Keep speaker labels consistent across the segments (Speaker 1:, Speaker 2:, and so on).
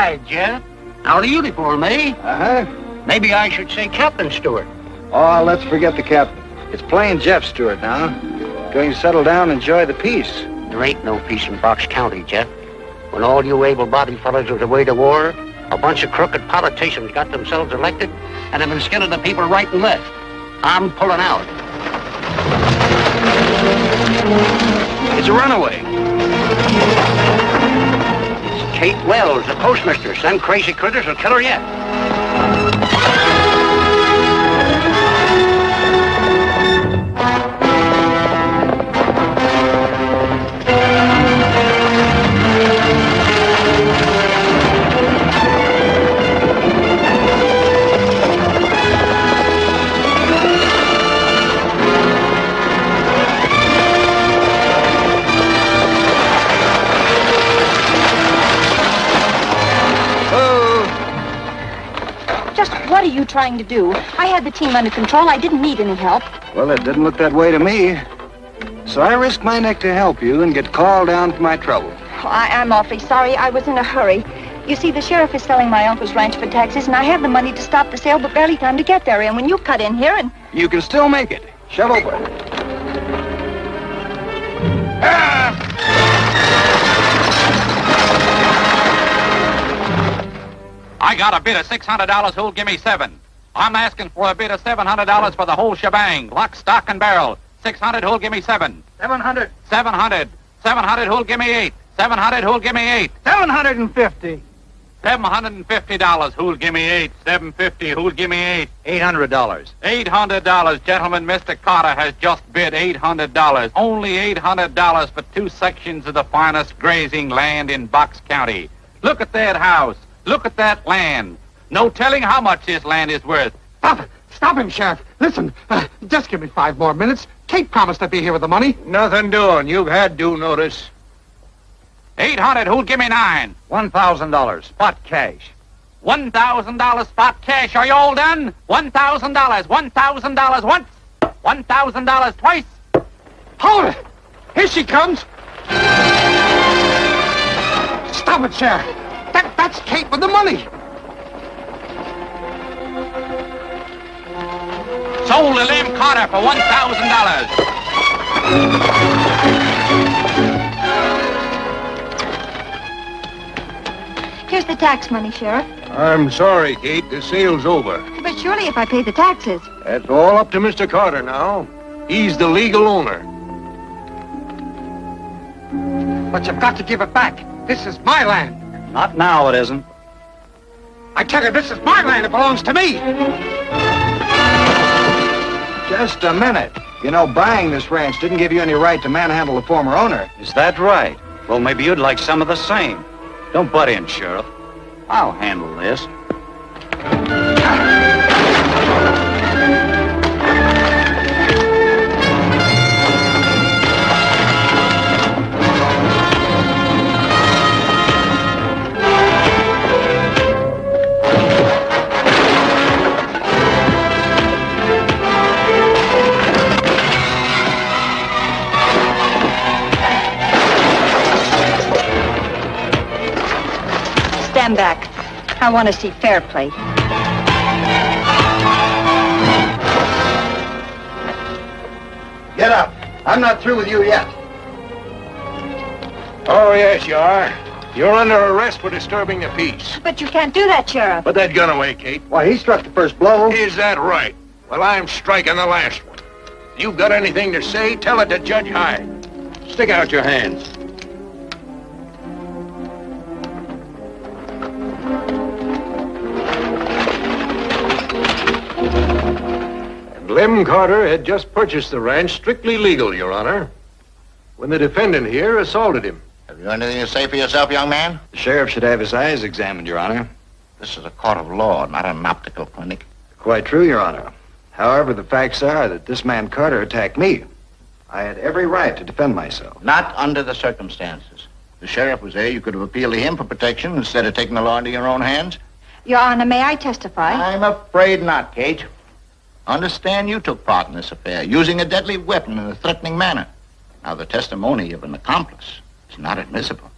Speaker 1: Hi, Jeff. Out of uniform, eh?
Speaker 2: Uh-huh.
Speaker 1: Maybe I should say Captain Stewart.
Speaker 2: Oh, let's forget the captain. It's plain Jeff Stewart now. Going to settle down and enjoy the peace.
Speaker 1: There ain't no peace in Box County, Jeff. When all you able-bodied fellas was away to war, a bunch of crooked politicians got themselves elected and have been skinning the people right and left. I'm pulling out.
Speaker 2: It's a runaway.
Speaker 1: It's Kate Wells, the postmistress. Them crazy critters will kill her yet.
Speaker 3: What are you trying to do? I had the team under control. I didn't need any help.
Speaker 2: Well, it didn't look that way to me. So I risked my neck to help you and get called down for my trouble.
Speaker 3: Oh, I'm awfully sorry. I was in a hurry. You see, the sheriff is selling my uncle's ranch for taxes, and I have the money to stop the sale, but barely time to get there. And when you cut in here and...
Speaker 2: You can still make it. Shove over.
Speaker 4: I got a bid of $600 who'll give me $7. I'm asking for a bid of $700 for the whole shebang. Lock, stock, and barrel. $600 who'll give me $7.
Speaker 1: 700.
Speaker 4: 700. 700 who'll give me $8. 700 who'll give me $8.
Speaker 1: 750.
Speaker 4: $750 who'll give me $8. 750 who'll give me $8.
Speaker 1: $800.
Speaker 4: $800, gentlemen. Mr. Carter has just bid $800. Only $800 for 2 sections of the finest grazing land in Box County. Look at that house. Look at that land. No telling how much this land is worth.
Speaker 5: Stop it. Stop him, Sheriff. Listen, just give me 5 more minutes. Kate promised to be here with the money.
Speaker 1: Nothing doing. You've had due notice.
Speaker 4: 800 who'll give me 9.
Speaker 1: $1,000. Spot cash.
Speaker 4: $1,000 spot cash. Are you all done? $1,000. $1,000 once. $1,000 twice.
Speaker 5: Hold it. Here she comes. Stop it, Sheriff. That's Kate with the money.
Speaker 4: Sold to Lim Carter for $1,000.
Speaker 3: Here's the tax money, Sheriff.
Speaker 6: I'm sorry, Kate. The sale's over.
Speaker 3: But surely if I pay the taxes...
Speaker 6: That's all up to Mr. Carter now. He's the legal owner.
Speaker 5: But you've got to give it back. This is my land.
Speaker 1: Not now, it isn't.
Speaker 5: I tell you, this is my land. It belongs to me.
Speaker 2: Just a minute. You know, buying this ranch didn't give you any right to manhandle the former owner.
Speaker 1: Is that right? Well, maybe you'd like some of the same. Don't butt in, Sheriff. I'll handle this.
Speaker 3: Stand back. I want to see fair play.
Speaker 2: Get up. I'm not through with you yet.
Speaker 6: Oh, yes, you are. You're under arrest for disturbing the peace.
Speaker 3: But you can't do that, Sheriff.
Speaker 6: Put that gun away, Kate.
Speaker 2: Why, he struck the first blow.
Speaker 6: Is that right? Well, I'm striking the last one. You got anything to say, tell it to Judge Hyde. Stick out your hands. Lem Carter had just purchased the ranch strictly legal, Your Honor, when the defendant here assaulted him.
Speaker 7: Have you anything to say for yourself, young man?
Speaker 2: The sheriff should have his eyes examined, Your Honor.
Speaker 7: This is a court of law, not an optical clinic.
Speaker 2: Quite true, Your Honor. However, the facts are that this man Carter attacked me. I had every right to defend myself.
Speaker 7: Not under the circumstances. The sheriff was there. You could have appealed to him for protection instead of taking the law into your own hands.
Speaker 3: Your Honor, may I testify?
Speaker 7: I'm afraid not, Kate. Understand you took part in this affair, using a deadly weapon in a threatening manner. Now, the testimony of an accomplice is not admissible.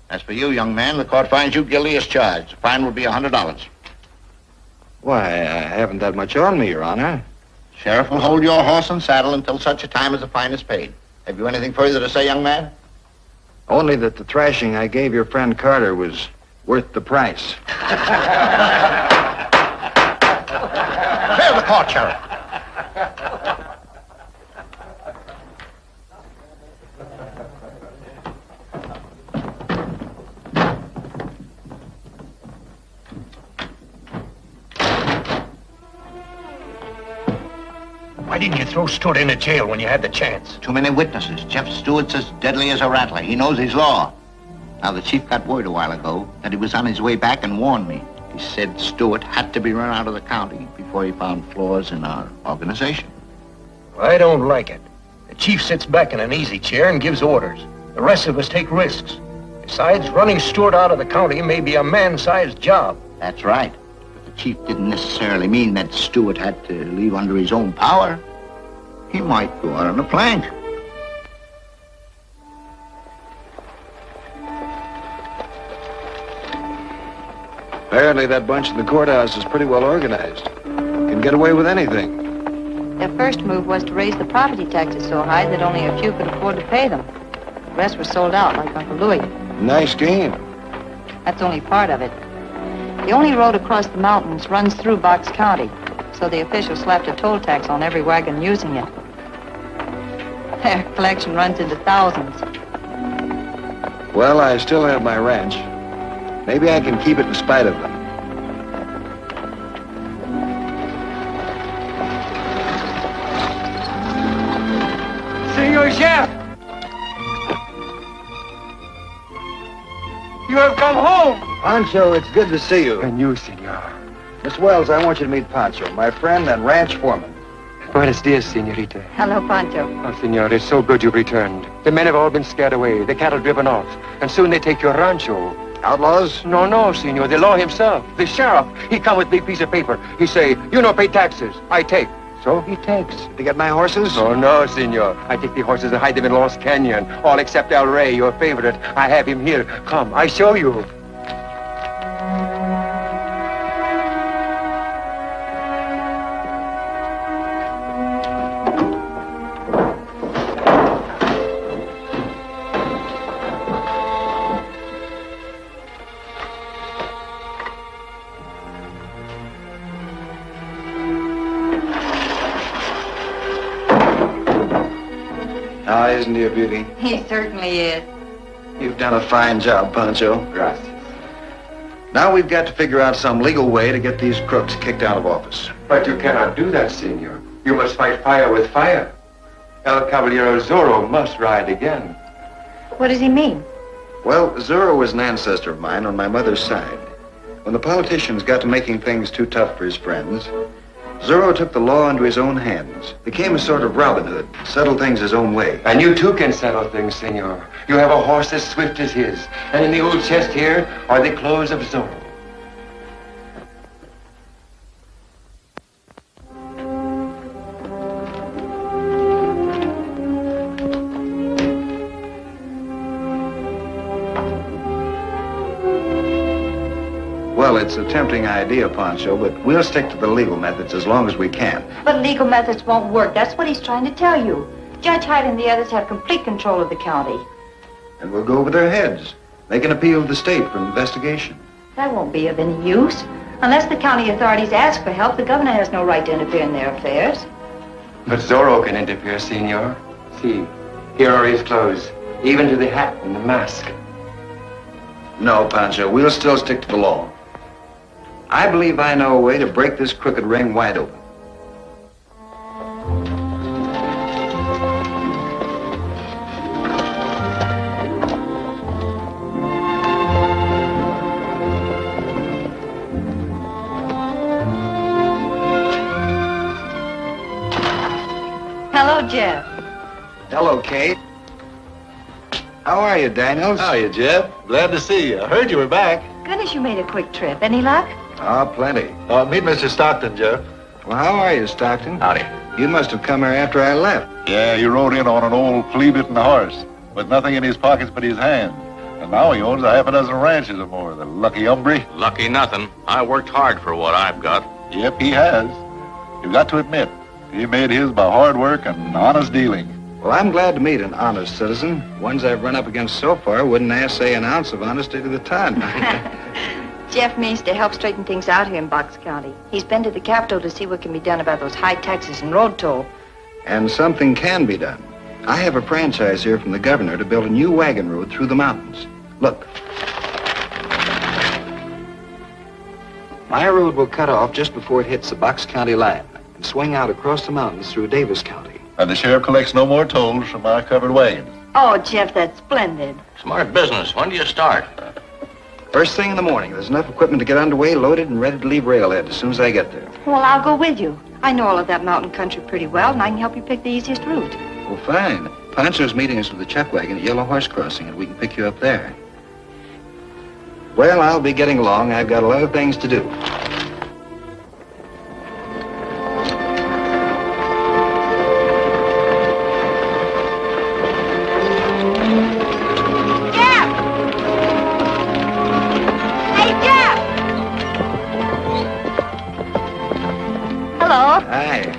Speaker 7: As for you, young man, the court finds you guilty as charged. The fine will be $100.
Speaker 2: Why, I haven't that much on me, Your Honor.
Speaker 7: Sheriff will hold your horse and saddle until such a time as the fine is paid. Have you anything further to say, young man?
Speaker 2: Only that the thrashing I gave your friend Carter was worth the price.
Speaker 7: Clear the court, Sheriff.
Speaker 8: Why didn't you throw Stewart into jail when you had the chance?
Speaker 7: Too many witnesses. Jeff Stewart's as deadly as a rattler. He knows his law. Now, the chief got word a while ago that he was on his way back and warned me. He said Stewart had to be run out of the county before he found flaws in our organization.
Speaker 8: I don't like it. The chief sits back in an easy chair and gives orders. The rest of us take risks. Besides, running Stewart out of the county may be a man-sized job.
Speaker 7: That's right. But the chief didn't necessarily mean that Stewart had to leave under his own power. He might go out on a plank.
Speaker 2: Apparently that bunch in the courthouse is pretty well organized. Can get away with anything.
Speaker 3: Their first move was to raise the property taxes so high that only a few could afford to pay them. The rest were sold out, like Uncle Louis.
Speaker 2: Nice game.
Speaker 3: That's only part of it. The only road across the mountains runs through Box County, so the officials slapped a toll tax on every wagon using it. Their collection runs into thousands.
Speaker 2: Well, I still have my ranch. Maybe I can keep it in spite of them.
Speaker 5: Senor Chef! You have come home!
Speaker 2: Pancho, it's good to see you.
Speaker 5: And you, senor.
Speaker 2: Miss Wells, I want you to meet Pancho, my friend and ranch foreman.
Speaker 5: Buenos dias, senorita.
Speaker 3: Hello, Pancho.
Speaker 5: Oh, senor, it's so good you've returned. The men have all been scared away, the cattle driven off, and soon they take your rancho.
Speaker 2: Outlaws?
Speaker 5: No, senor, the law himself. The sheriff, he come with big piece of paper. He say, you no pay taxes, I take. So he takes.
Speaker 2: To get my horses?
Speaker 5: Oh, no, senor. I take the horses and hide them in Lost Canyon. All except El Rey, your favorite. I have him here. Come, I show you.
Speaker 2: Ah, isn't he a beauty?
Speaker 3: He certainly is.
Speaker 2: You've done a fine job, Pancho.
Speaker 5: Gracias.
Speaker 2: Now we've got to figure out some legal way to get these crooks kicked out of office.
Speaker 5: But you cannot do that, senor. You must fight fire with fire. El Caballero Zorro must ride again.
Speaker 3: What does he mean?
Speaker 2: Well, Zorro was an ancestor of mine on my mother's side. When the politicians got to making things too tough for his friends, Zorro took the law into his own hands, became a sort of Robin Hood, settled things his own way.
Speaker 5: And you too can settle things, senor. You have a horse as swift as his. And in the old chest here are the clothes of Zorro.
Speaker 2: Well, it's a tempting idea, Pancho, but we'll stick to the legal methods as long as we can.
Speaker 3: But legal methods won't work. That's what he's trying to tell you. Judge Hyde and the others have complete control of the county.
Speaker 2: And we'll go over their heads. They can appeal to the state for investigation.
Speaker 3: That won't be of any use. Unless the county authorities ask for help, the governor has no right to interfere in their affairs.
Speaker 5: But Zorro can interfere, senor. See, here are his clothes, even to the hat and the mask.
Speaker 2: No, Pancho, we'll still stick to the law. I believe I know a way to break this crooked ring wide open.
Speaker 3: Hello, Jeff.
Speaker 2: Hello, Kate. How are you, Daniels?
Speaker 6: How are you, Jeff? Glad to see you. I heard you were back.
Speaker 3: Goodness, you made a quick trip. Any luck?
Speaker 2: Ah, plenty.
Speaker 6: Meet Mr. Stockton, Jeff.
Speaker 2: Well, how are you, Stockton?
Speaker 7: Howdy.
Speaker 2: You must have come here after I left.
Speaker 9: Yeah, he rode in on an old flea-bitten horse with nothing in his pockets but his hand. And now he owns a half a dozen ranches or more, the lucky hombre.
Speaker 10: Lucky nothing. I worked hard for what I've got.
Speaker 9: Yep, he has. You've got to admit, he made his by hard work and honest dealing.
Speaker 2: Well, I'm glad to meet an honest citizen. Ones I've run up against so far wouldn't assay an ounce of honesty to the ton.
Speaker 3: Jeff means to help straighten things out here in Box County. He's been to the Capitol to see what can be done about those high taxes and road toll.
Speaker 2: And something can be done. I have a franchise here from the governor to build a new wagon road through the mountains. Look. My road will cut off just before it hits the Box County line and swing out across the mountains through Davis County.
Speaker 9: And the sheriff collects no more tolls from our covered wagons.
Speaker 3: Oh, Jeff, that's splendid.
Speaker 10: Smart business. When do you start?
Speaker 2: First thing in the morning. There's enough equipment to get underway, loaded, and ready to leave Railhead as soon as I get there.
Speaker 3: Well, I'll go with you. I know all of that mountain country pretty well, and I can help you pick the easiest route.
Speaker 2: Well, fine. Pancho's meeting us with the chuck wagon at Yellow Horse Crossing, and we can pick you up there. Well, I'll be getting along. I've got a lot of things to do.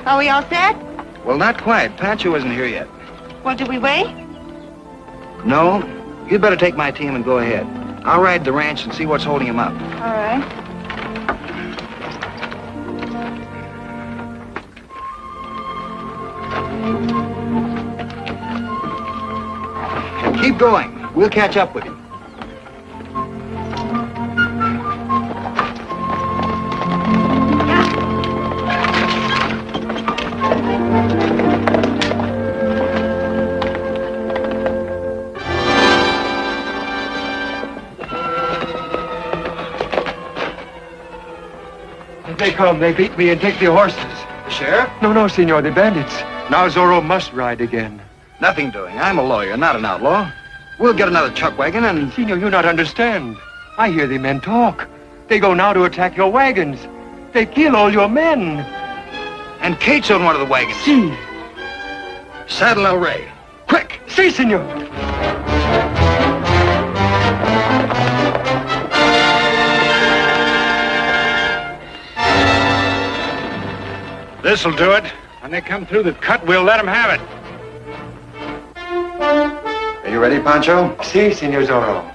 Speaker 3: Are we all set?
Speaker 2: Well, not quite. Pancho isn't here yet.
Speaker 3: Well, do we wait?
Speaker 2: No. You'd better take my team and go ahead. I'll ride the ranch and see what's holding him up.
Speaker 3: All right.
Speaker 2: And keep going. We'll catch up with him.
Speaker 5: They come, they beat me and take the horses.
Speaker 2: The sheriff?
Speaker 5: No, senor, the bandits. Now Zorro must ride again.
Speaker 2: Nothing doing. I'm a lawyer, not an outlaw. We'll get another chuck wagon and...
Speaker 5: Senor, you not understand. I hear the men talk. They go now to attack your wagons. They kill all your men.
Speaker 2: And Kate's on one of the wagons.
Speaker 5: Si.
Speaker 2: Saddle El Rey. Quick!
Speaker 5: Si, senor.
Speaker 6: This'll do it. When they come through the cut, we'll let them have it.
Speaker 2: Are you ready, Pancho?
Speaker 5: Si, senor Zorro.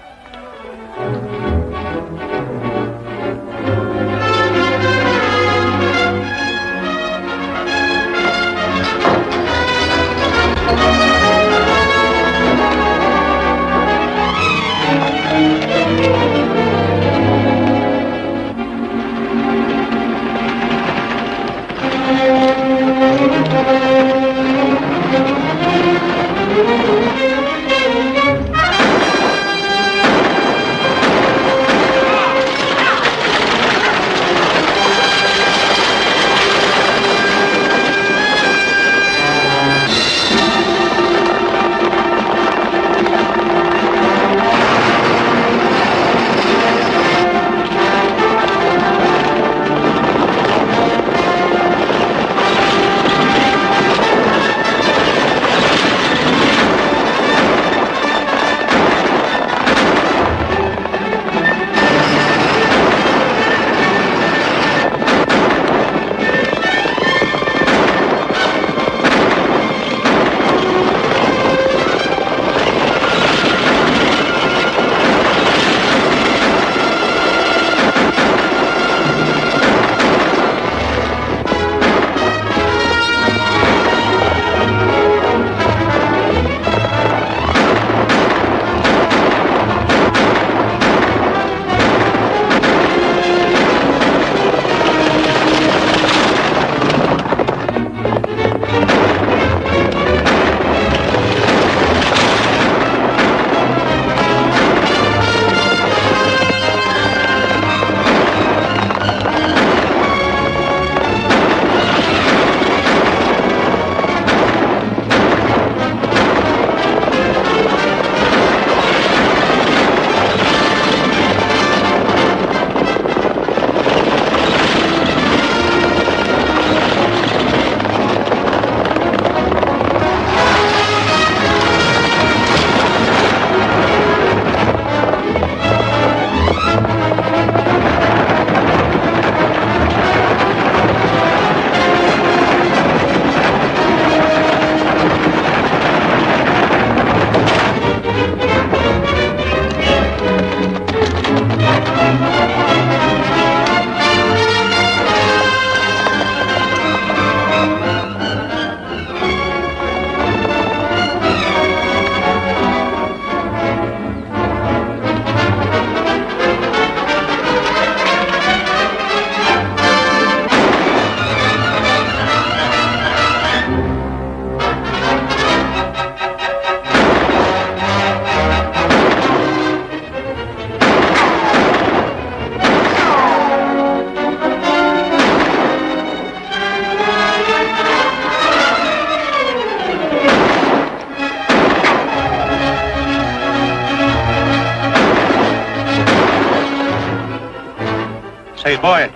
Speaker 11: Hey, Boyd.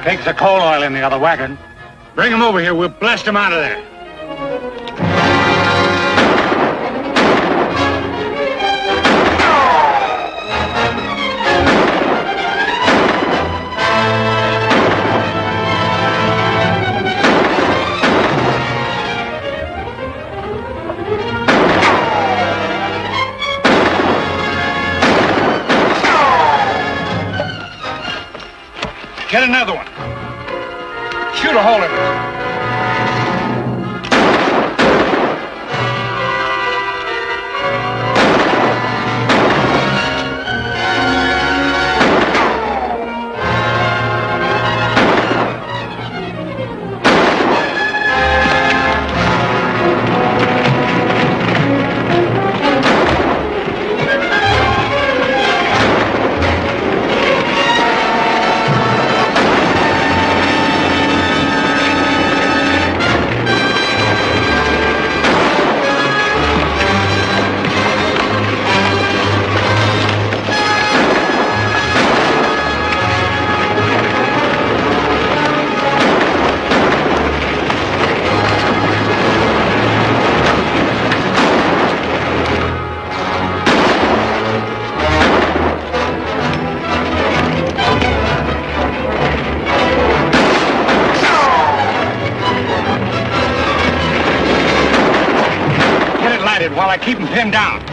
Speaker 11: Kegs of coal oil in the other wagon. Bring him over here. We'll blast him out of there. Get another one. Shoot a hole in it. While I keep him pinned down.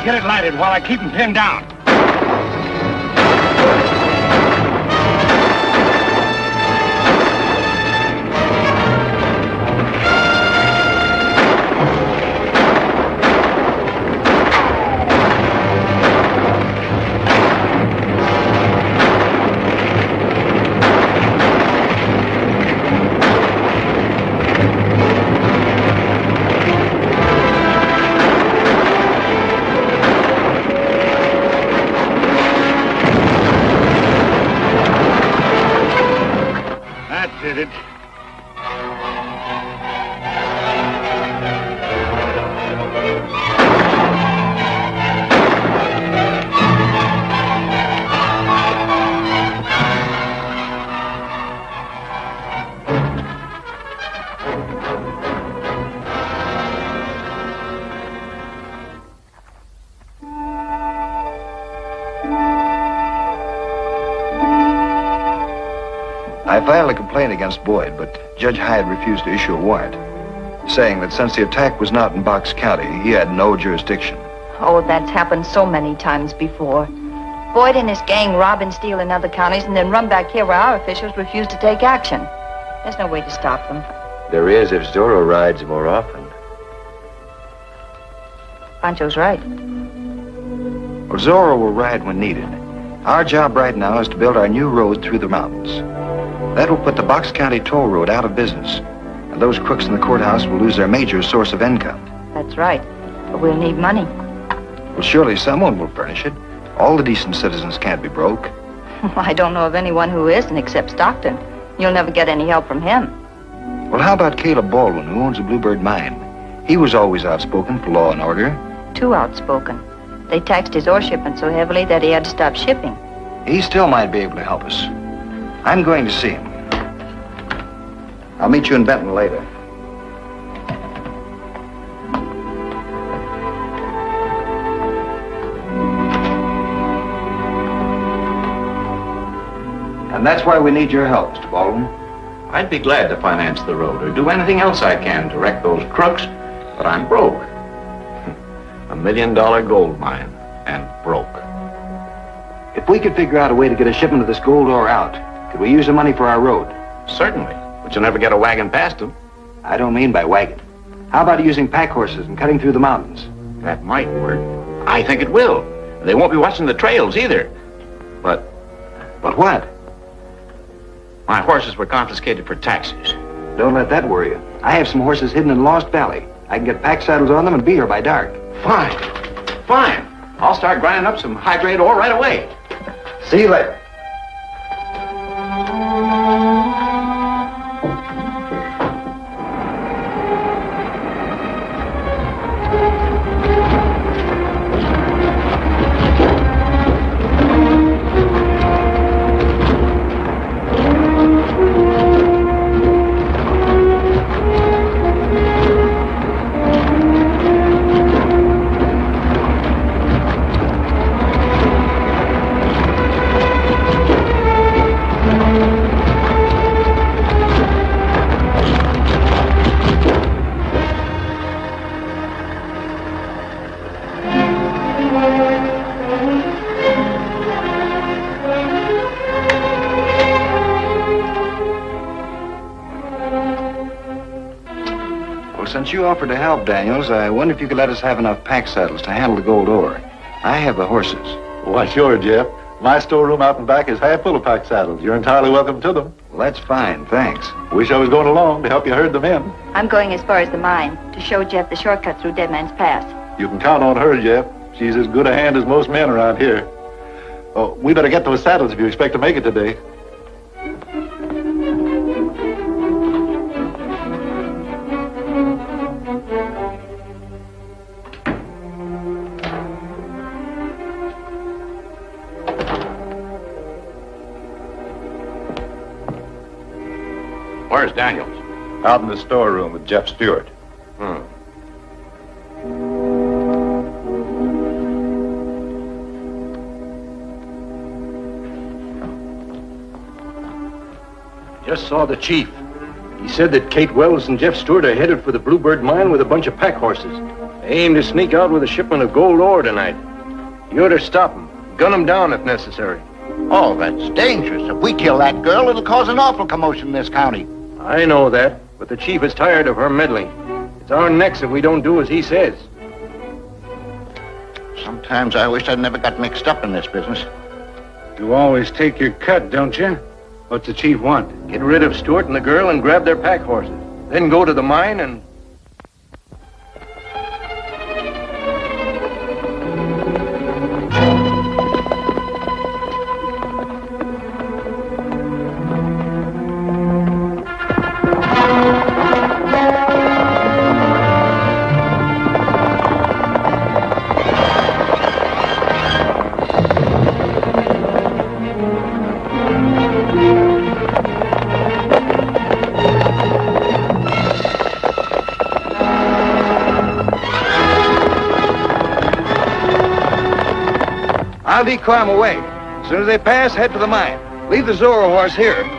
Speaker 11: Get it lighted while I keep him pinned down. Did it.
Speaker 2: I filed a complaint against Boyd, but Judge Hyde refused to issue a warrant, saying that since the attack was not in Box County, he had no jurisdiction.
Speaker 3: Oh, that's happened so many times before. Boyd and his gang rob and steal in other counties and then run back here where our officials refuse to take action. There's no way to stop them.
Speaker 5: There is if Zorro rides more often.
Speaker 3: Pancho's right.
Speaker 2: Well, Zorro will ride when needed. Our job right now is to build our new road through the mountains. That will put the Box County toll road out of business, and those crooks in the courthouse will lose their major source of income.
Speaker 3: That's right, but we'll need money.
Speaker 2: Well, surely someone will furnish it. All the decent citizens can't be broke.
Speaker 3: I don't know of anyone who isn't except Stockton. You'll never get any help from him.
Speaker 2: Well, how about Caleb Baldwin, who owns the Bluebird Mine? He was always outspoken for law and order.
Speaker 3: Too outspoken. They taxed his ore shipment so heavily that he had to stop shipping.
Speaker 2: He still might be able to help us. I'm going to see him. I'll meet you in Benton later. And that's why we need your help, Mr. Baldwin.
Speaker 10: I'd be glad to finance the road or do anything else I can to wreck those crooks, but I'm broke. $1 million gold mine, and broke.
Speaker 2: If we could figure out a way to get a shipment of this gold ore out, could we use the money for our road?
Speaker 10: Certainly, but you'll never get a wagon past them.
Speaker 2: I don't mean by wagon. How about using pack horses and cutting through the mountains?
Speaker 10: That might work. I think it will. They won't be watching the trails either. But
Speaker 2: what?
Speaker 10: My horses were confiscated for taxes.
Speaker 2: Don't let that worry you. I have some horses hidden in Lost Valley. I can get pack saddles on them and be here by dark.
Speaker 10: Fine. Fine. I'll start grinding up some high-grade ore right away.
Speaker 2: See you later. Since you offered to help, Daniels, I wonder if you could let us have enough pack saddles to handle the gold ore. I have the horses.
Speaker 9: Why, sure, Jeff. My storeroom out and back is half full of pack saddles. You're entirely welcome to them.
Speaker 2: Well, that's fine, thanks.
Speaker 9: Wish I was going along to help you herd them in.
Speaker 3: I'm going as far as the mine to show Jeff the shortcut through Dead Man's Pass.
Speaker 9: You can count on her, Jeff. She's as good a hand as most men around here. Oh, we better get those saddles if you expect to make it today.
Speaker 10: Where's Daniels?
Speaker 9: Out in the storeroom with Jeff Stewart.
Speaker 8: Just saw the chief. He said that Kate Wells and Jeff Stewart are headed for the Bluebird Mine with a bunch of pack horses. They aim to sneak out with a shipment of gold ore tonight. You ought to stop them. Gun them down if necessary.
Speaker 7: Oh, that's dangerous. If we kill that girl, it'll cause an awful commotion in this county.
Speaker 8: I know that, but the chief is tired of her meddling. It's our necks if we don't do as he says.
Speaker 7: Sometimes I wish I'd never got mixed up in this business.
Speaker 11: You always take your cut, don't you? What's the chief want?
Speaker 8: Get rid of Stewart and the girl and grab their pack horses. Then go to the mine and...
Speaker 2: I'll decoy them away. As soon as they pass, head for the mine. Leave the Zorro horse here.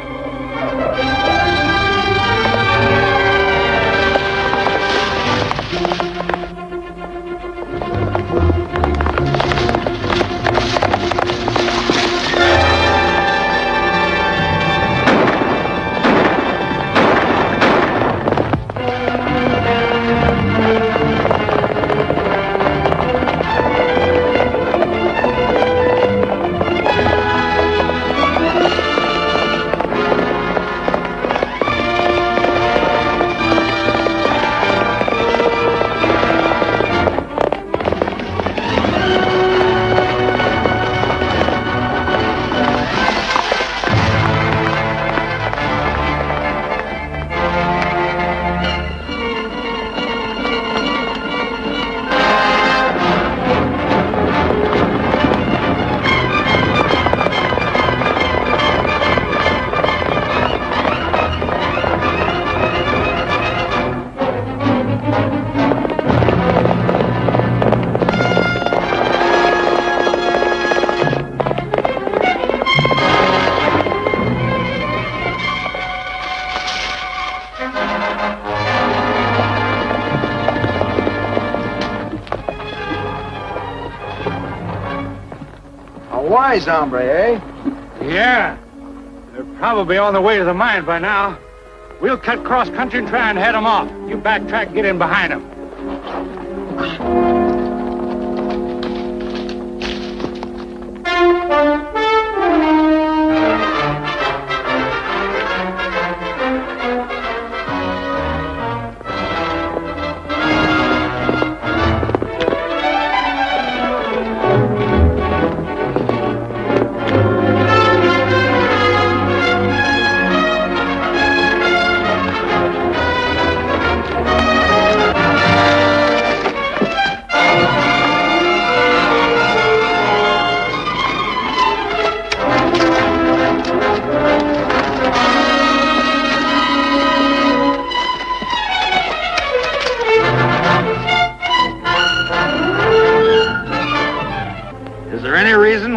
Speaker 5: wise hombre, eh?
Speaker 11: Yeah. They're probably on the way to the mine by now. We'll cut cross country and try and head them off. You backtrack and get in behind them.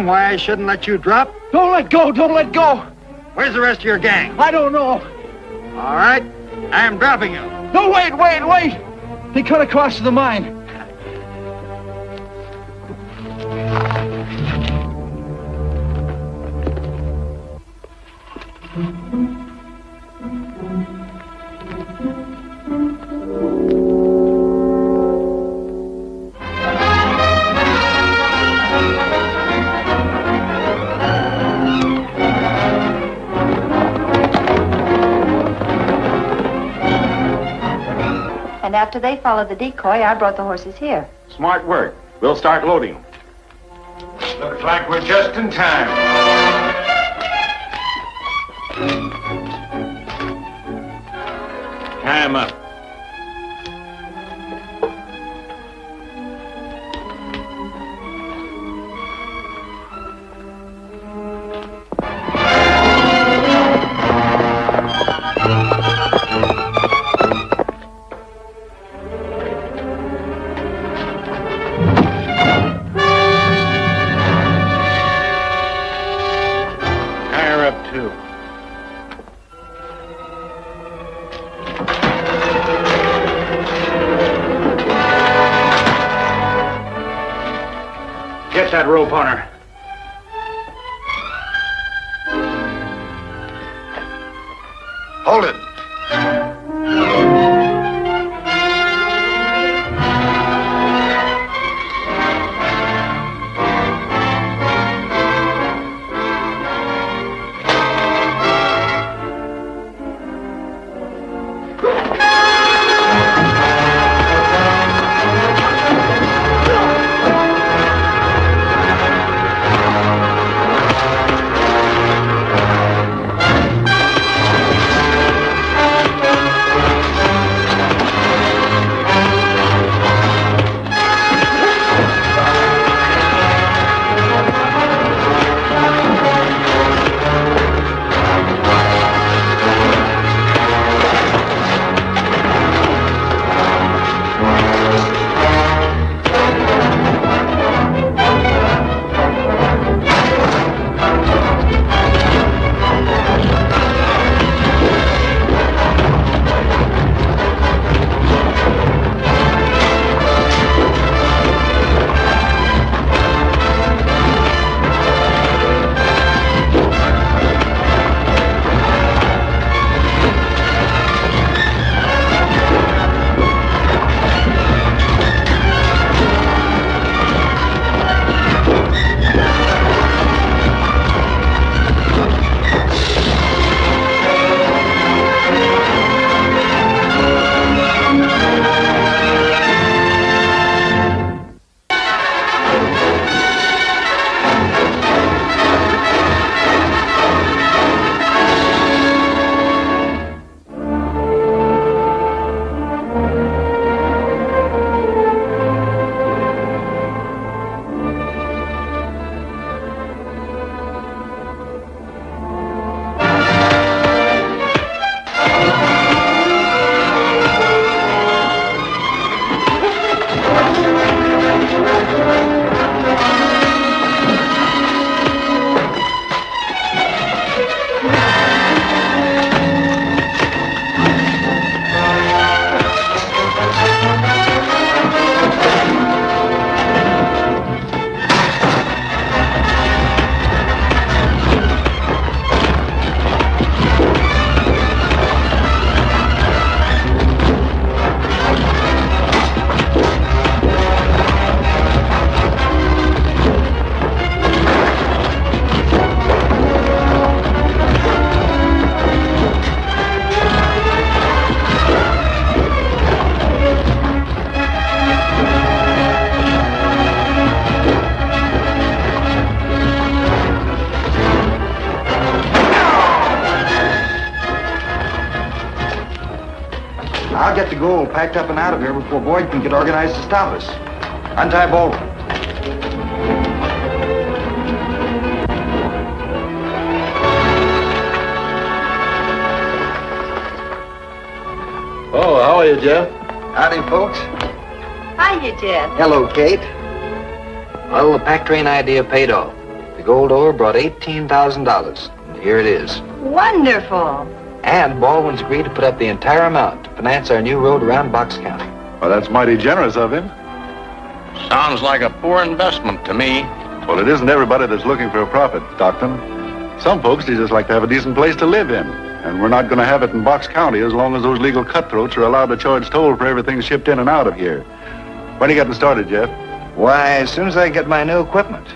Speaker 12: I shouldn't let you drop?
Speaker 5: Don't let go! Don't let go!
Speaker 12: Where's the rest of your gang?
Speaker 5: I don't know.
Speaker 12: All right. I am dropping you.
Speaker 5: No, wait! They cut across to the mine.
Speaker 3: And after they followed the decoy, I brought the horses here.
Speaker 10: Smart work. We'll start loading them.
Speaker 6: Looks like we're just in time.
Speaker 10: Tie 'em up.
Speaker 11: Get that rope on her.
Speaker 2: Hold it. get the gold packed up and out of here before Boyd can get organized to stop us. Untie Baldwin.
Speaker 6: Oh, how are you, Jeff?
Speaker 2: Howdy, folks.
Speaker 3: Hiya, Jed.
Speaker 2: Hello, Kate.
Speaker 13: Well, the pack train idea paid off. The gold ore brought $18,000, and here it is.
Speaker 3: Wonderful.
Speaker 13: And Baldwin's agreed to put up the entire amount to finance our new road around Box County.
Speaker 9: Well, that's mighty generous of him.
Speaker 10: Sounds like a poor investment to me.
Speaker 9: Well, it isn't everybody that's looking for a profit, Stockton. Some folks, they just like to have a decent place to live in. And we're not going to have it in Box County as long as those legal cutthroats are allowed to charge toll for everything shipped in and out of here. When are you getting started, Jeff?
Speaker 2: Why, as soon as I get my new equipment.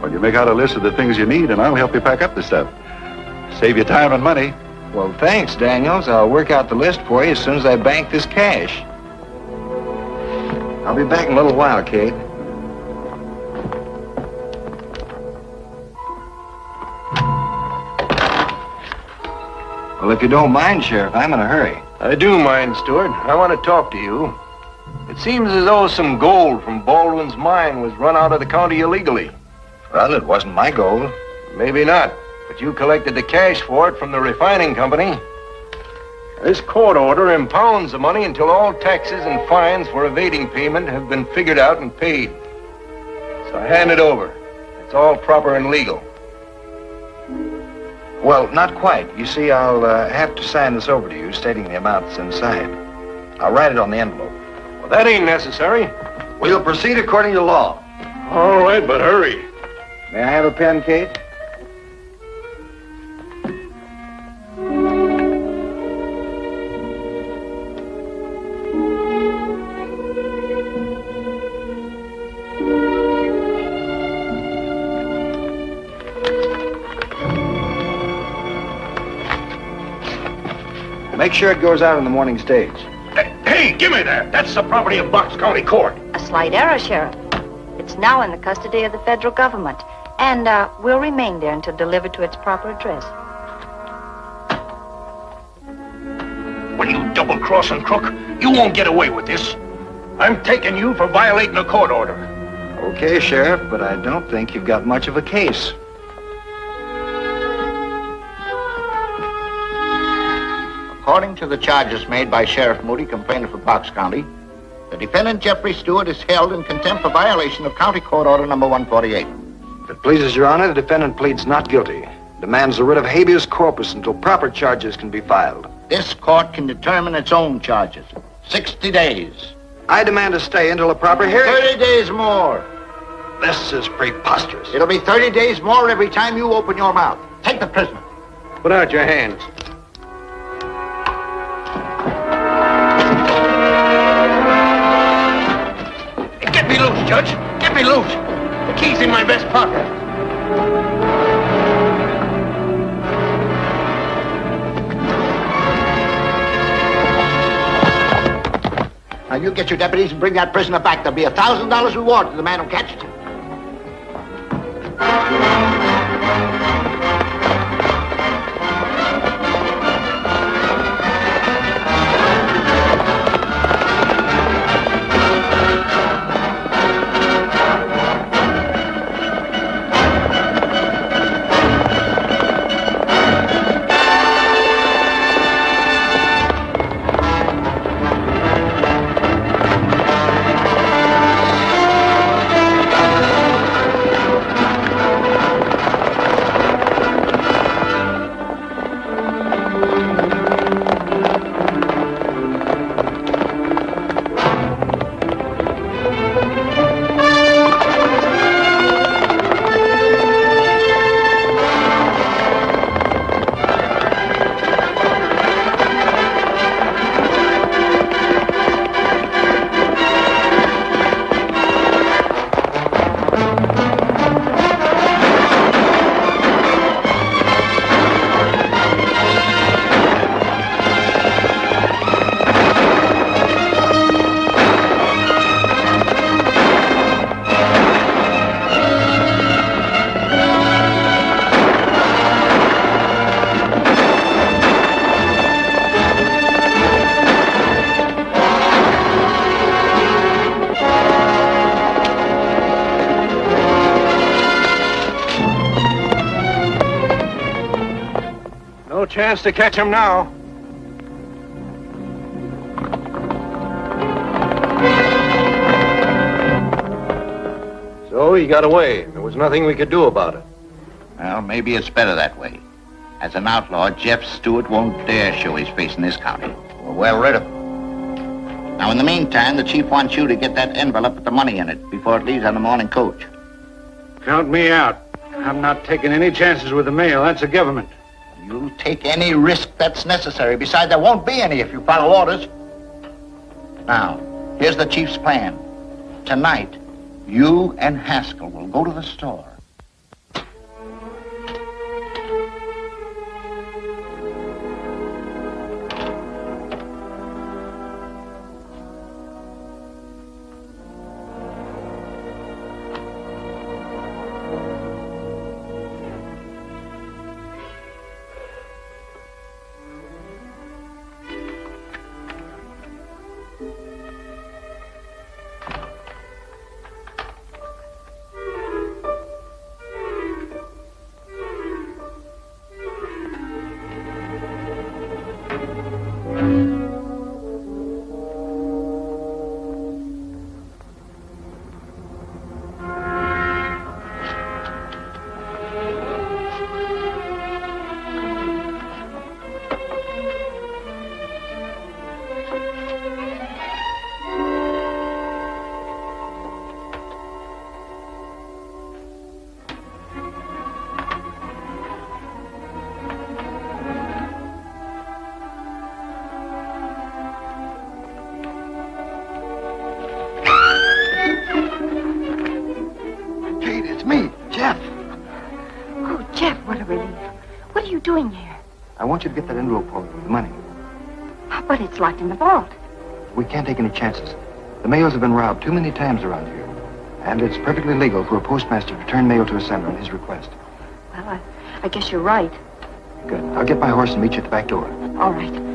Speaker 9: Well, you make out a list of the things you need, and I'll help you pack up the stuff. Save you time and money.
Speaker 13: Well, thanks, Daniels. I'll work out the list for you as soon as I bank this cash.
Speaker 2: I'll be back in a little while, Kate. Well, if you don't mind, Sheriff, I'm in a hurry.
Speaker 8: I do mind, Stewart. I want to talk to you. It seems as though some gold from Baldwin's mine was run out of the county illegally.
Speaker 2: Well, it wasn't my gold.
Speaker 8: Maybe not, but you collected the cash for it from the refining company. This court order impounds the money until all taxes and fines for evading payment have been figured out and paid. So hand it over. It's all proper and legal.
Speaker 2: Well, not quite. You see, I'll have to sign this over to you, stating the amount that's inside. I'll write it on the envelope.
Speaker 8: Well, that ain't necessary.
Speaker 2: We'll proceed according to law.
Speaker 8: All right, but hurry.
Speaker 2: May I have a pen, Kate? Make sure it goes out in the morning stage.
Speaker 8: Hey, give me that. That's the property of Box County Court.
Speaker 3: A slight error, Sheriff. It's now in the custody of the federal government, and will remain there until delivered to its proper address.
Speaker 8: When you double-crossing crook, you won't get away with this. I'm taking you for violating a court order.
Speaker 2: Okay, Sheriff, but I don't think you've got much of a case.
Speaker 7: According to the charges made by Sheriff Moody, complainant for Box County, the defendant, Jeffrey Stewart, is held in contempt for violation of County Court Order number 148.
Speaker 2: If it pleases Your Honor, the defendant pleads not guilty. Demands a writ of habeas corpus until proper charges can be filed.
Speaker 7: This court can determine its own charges. 60 days.
Speaker 2: I demand a stay until a proper hearing.
Speaker 7: 30 days more.
Speaker 2: This is preposterous.
Speaker 7: It'll be 30 days more every time you open your mouth. Take the prisoner.
Speaker 8: Put out your hands. Get me loose, Judge. Get me loose. The key's in my vest pocket.
Speaker 7: Now, you get your deputies and bring that prisoner back. There'll be $1,000 reward to the man who catches him.
Speaker 6: No chance to catch him now. So he got away. There was nothing we could do about it.
Speaker 7: Well, maybe it's better that way. As an outlaw, Jeff Stewart won't dare show his face in this county. We're well rid of him. Now, in the meantime, the chief wants you to get that envelope with the money in it before it leaves on the morning coach.
Speaker 11: Count me out. I'm not taking any chances with the mail. That's a government.
Speaker 7: You'll take any risk that's necessary. Besides, there won't be any if you follow orders. Now, here's the chief's plan. Tonight, you and Haskell will go to the store.
Speaker 5: I want you to get that envelope for me with the money.
Speaker 3: But it's locked in the vault.
Speaker 5: We can't take any chances. The mails have been robbed too many times around here. And it's perfectly legal for a postmaster to return mail to a sender on his request.
Speaker 3: Well, I guess you're right.
Speaker 5: Good. I'll get my horse and meet you at the back door.
Speaker 3: All right.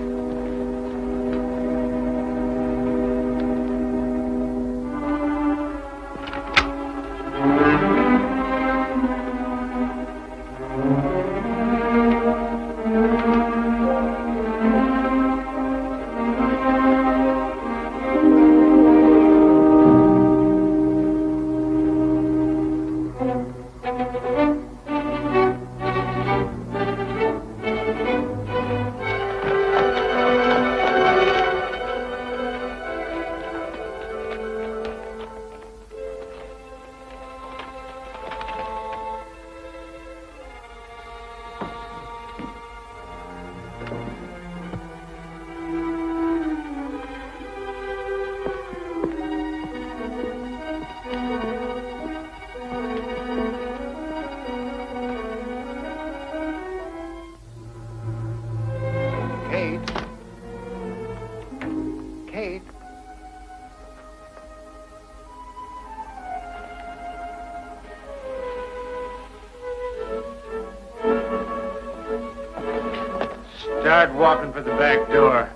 Speaker 11: Start walking for the back door.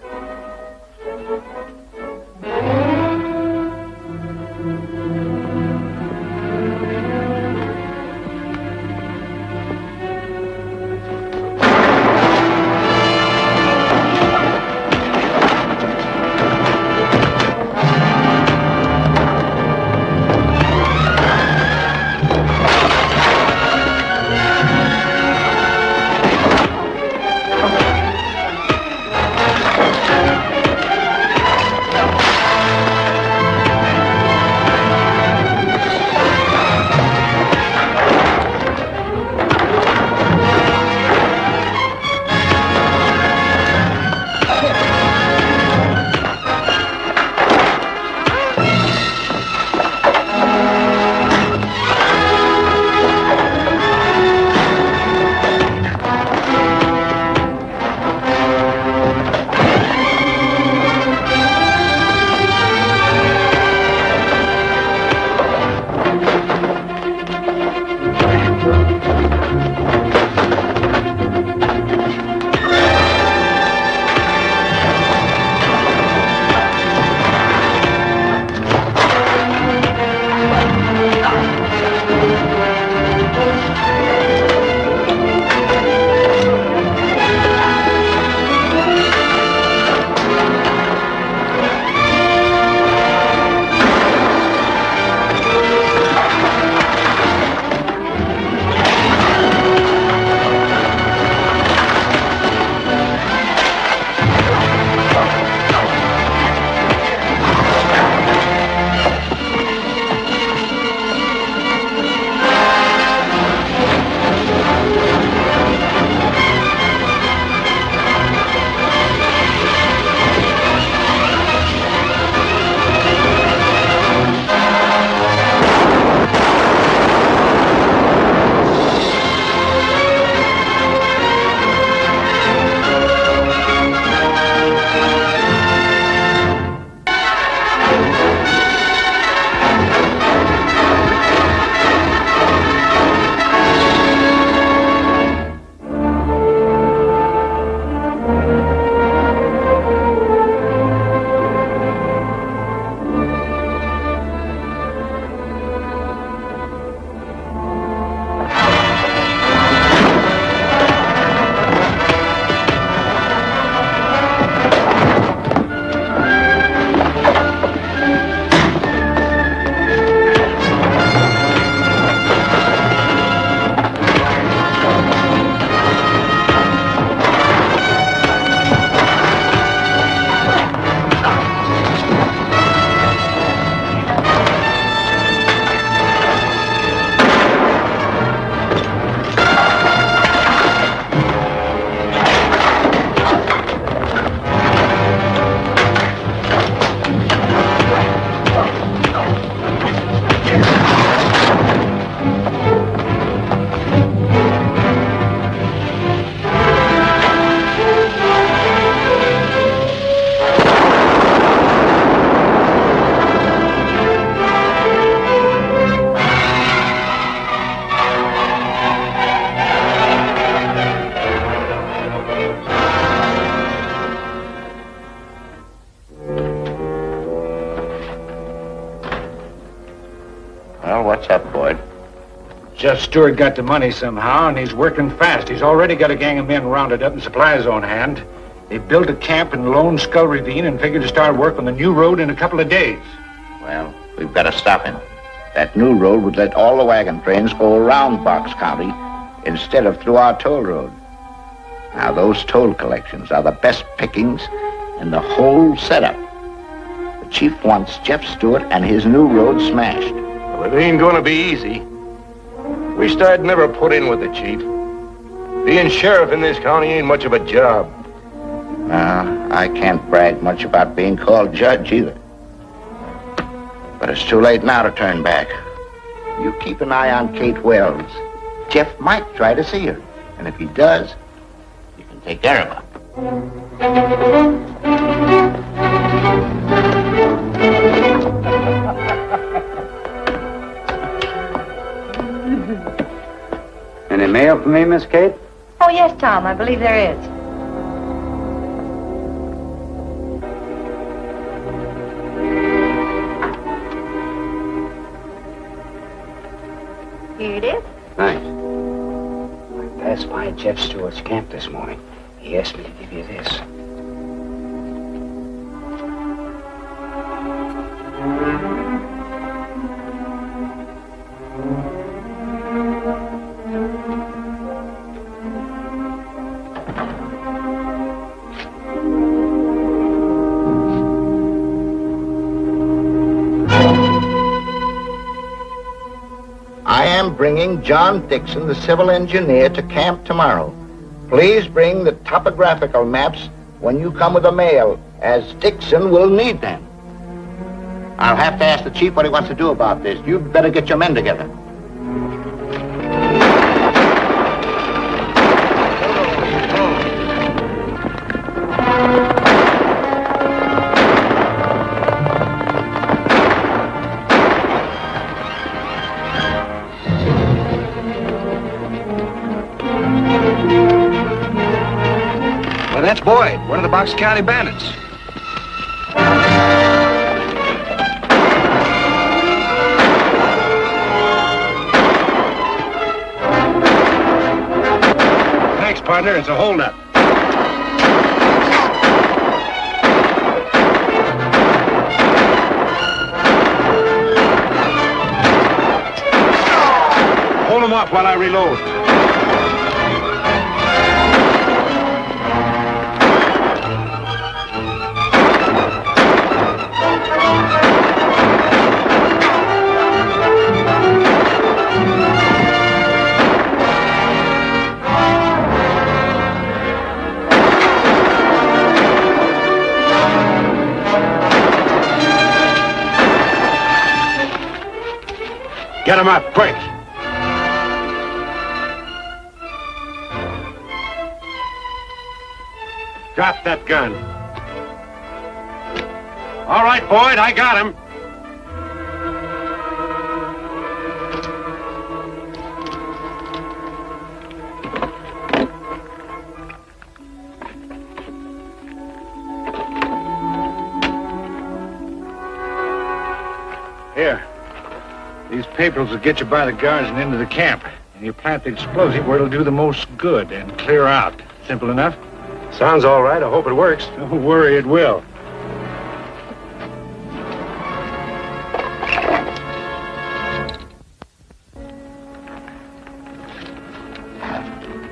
Speaker 11: Jeff Stewart got the money somehow, and he's working fast. He's already got a gang of men rounded up and supplies on hand. They built a camp in Lone Skull Ravine and figured to start work on the new road in a couple of days.
Speaker 7: Well, we've got to stop him. That new road would let all the wagon trains go around Box County instead of through our toll road. Now, those toll collections are the best pickings in the whole setup. The chief wants Jeff Stewart and his new road smashed.
Speaker 6: Well, it ain't gonna be easy. Wished I'd never put in with the chief. Being sheriff in this county ain't much of a job.
Speaker 7: I can't brag much about being called judge either. But it's too late now to turn back. You keep an eye on Kate Wells. Jeff might try to see her. And if he does, you can take care of her.
Speaker 14: Any mail for me, Miss Kate?
Speaker 3: Oh, yes, Tom, I believe there is. Here it is.
Speaker 14: Thanks. I passed by Jeff Stewart's camp this morning. He asked me to give you this.
Speaker 7: I am bringing John Dixon, the civil engineer, to camp tomorrow. Please bring the topographical maps when you come with the mail, as Dixon will need them. I'll have to ask the chief what he wants to do about this. You'd better get your men together.
Speaker 5: That's Boyd, one of the Box County bandits.
Speaker 11: Thanks, partner. It's a holdup. Hold him off while I reload. Get him up, quick! Drop that gun. All right, Boyd, I got him. Here. These papers will get you by the guards and into the camp. And you plant the explosive where it'll do the most good and clear out. Simple enough?
Speaker 6: Sounds all right. I hope it works.
Speaker 11: Don't worry, it will.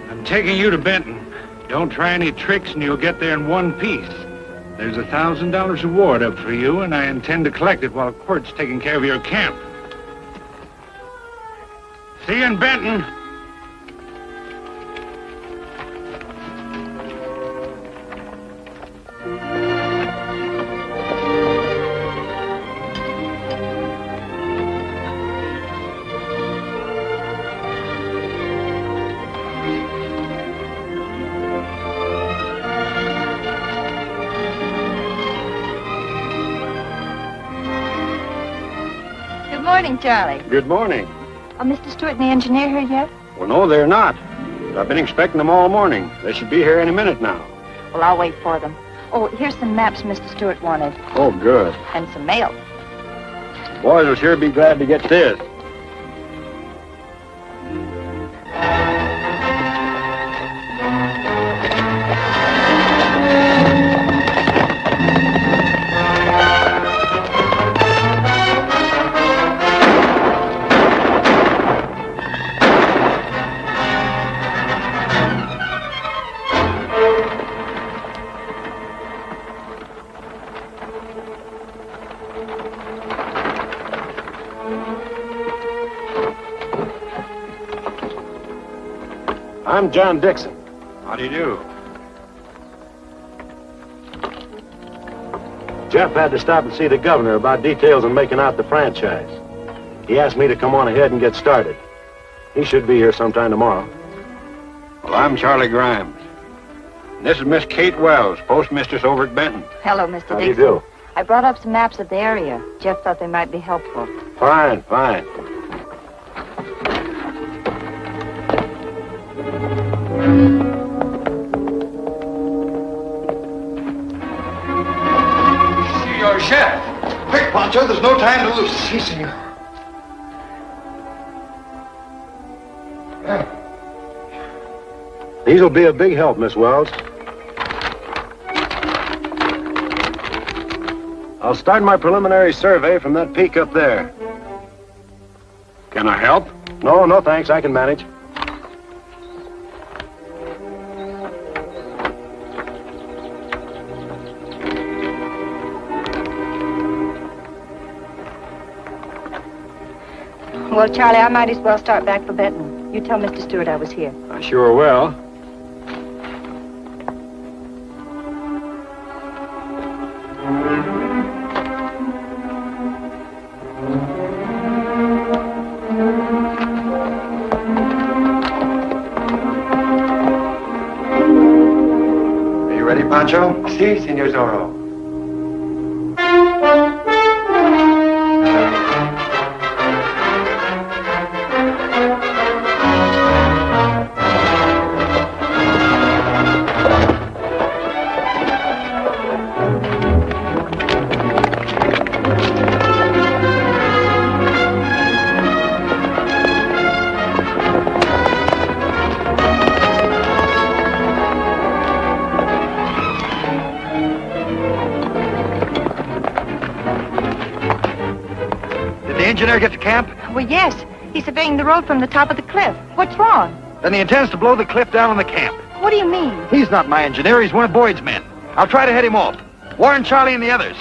Speaker 11: I'm taking you to Benton. Don't try any tricks and you'll get there in one piece. There's $1,000 reward up for you, and I intend to collect it while court's taking care of your camp. See you in Benton.
Speaker 3: Good morning, Charlie.
Speaker 6: Good morning.
Speaker 3: Are Mr. Stewart and the engineer here yet?
Speaker 6: Well, no, they're not. I've been expecting them all morning. They should be here any minute now.
Speaker 3: Well, I'll wait for them. Oh, here's some maps Mr. Stewart wanted.
Speaker 6: Oh, good.
Speaker 3: And some mail.
Speaker 6: Boys will sure be glad to get this.
Speaker 8: I'm John Dixon.
Speaker 6: How do you do?
Speaker 8: Jeff had to stop and see the governor about details on making out the franchise. He asked me to come on ahead and get started. He should be here sometime tomorrow.
Speaker 6: Well, I'm Charlie Grimes. And this is Miss Kate Wells, postmistress over at Benton.
Speaker 3: Hello, Mr.
Speaker 8: How do
Speaker 3: Dixon.
Speaker 8: you do?
Speaker 3: I brought up some maps of the area. Jeff thought they might be helpful.
Speaker 8: Fine, fine.
Speaker 12: Senor Chef.
Speaker 2: Quick, Pancho, there's no time to lose.
Speaker 12: Si, senor.
Speaker 8: These will be a big help, Miss Wells. I'll start my preliminary survey from that peak up there.
Speaker 6: Can I help?
Speaker 8: No, no thanks. I can manage.
Speaker 3: Well, Charlie, I might as well start back for Benton. You tell Mr. Stewart I was here.
Speaker 6: I sure will.
Speaker 2: Are you ready, Pancho?
Speaker 12: Si, Senor Zorro.
Speaker 5: Engineer get to camp?
Speaker 3: Well, yes. He's surveying the road from the top of the cliff. What's wrong?
Speaker 5: Then he intends to blow the cliff down on the camp.
Speaker 3: What do you mean?
Speaker 5: He's not my engineer. He's one of Boyd's men. I'll try to head him off. Warn Charlie and the others.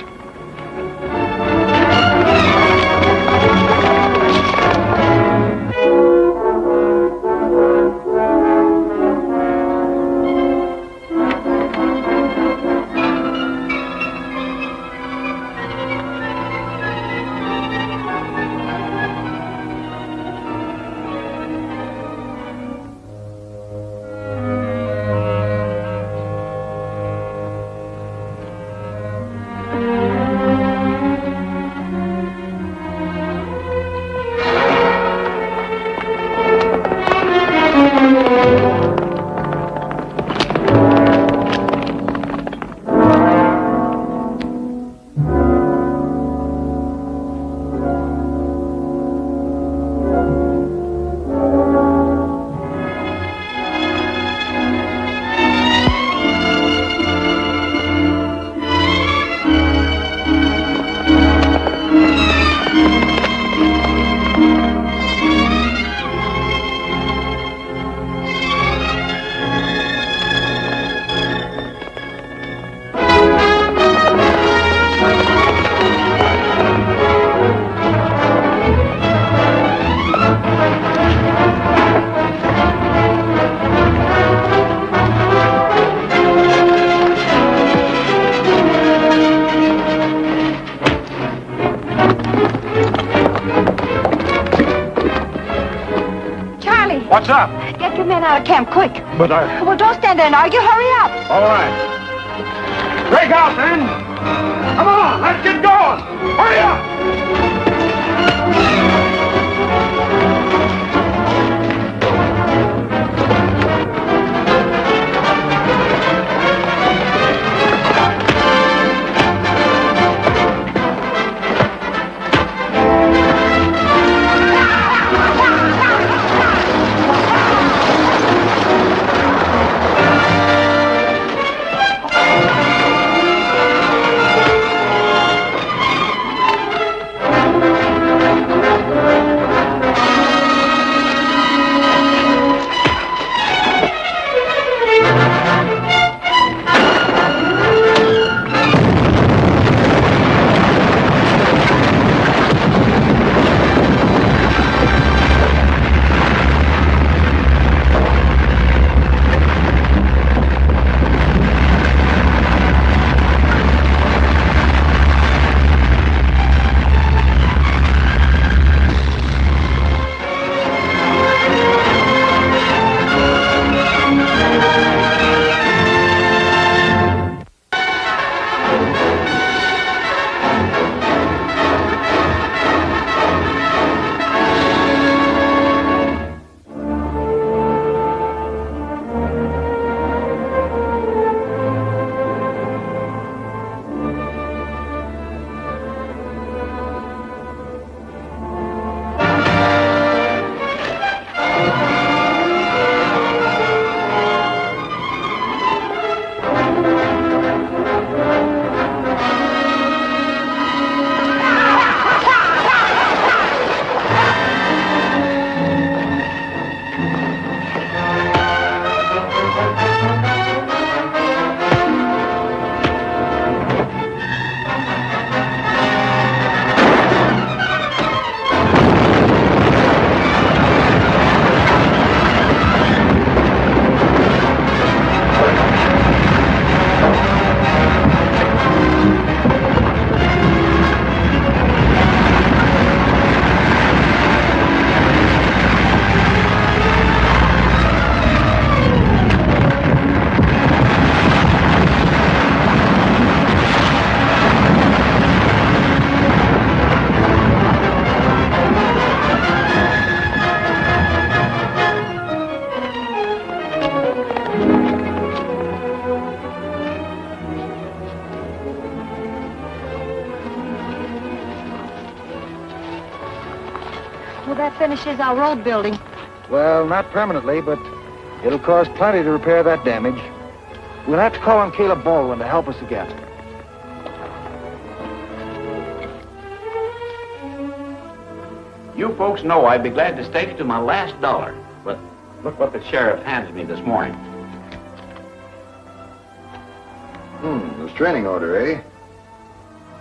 Speaker 11: What's up?
Speaker 3: Get your men out of camp, quick.
Speaker 11: But I...
Speaker 3: Well, don't stand there and argue. Hurry up.
Speaker 11: All right. Break out, then. Come on, let's get going. Hurry up.
Speaker 3: finishes our road building.
Speaker 5: Well, not permanently, but it'll cost plenty to repair that damage. We'll have to call on Caleb Baldwin to help us again.
Speaker 10: You folks know I'd be glad to stake to my last dollar, but look what the sheriff handed me this morning.
Speaker 2: Restraining order, eh?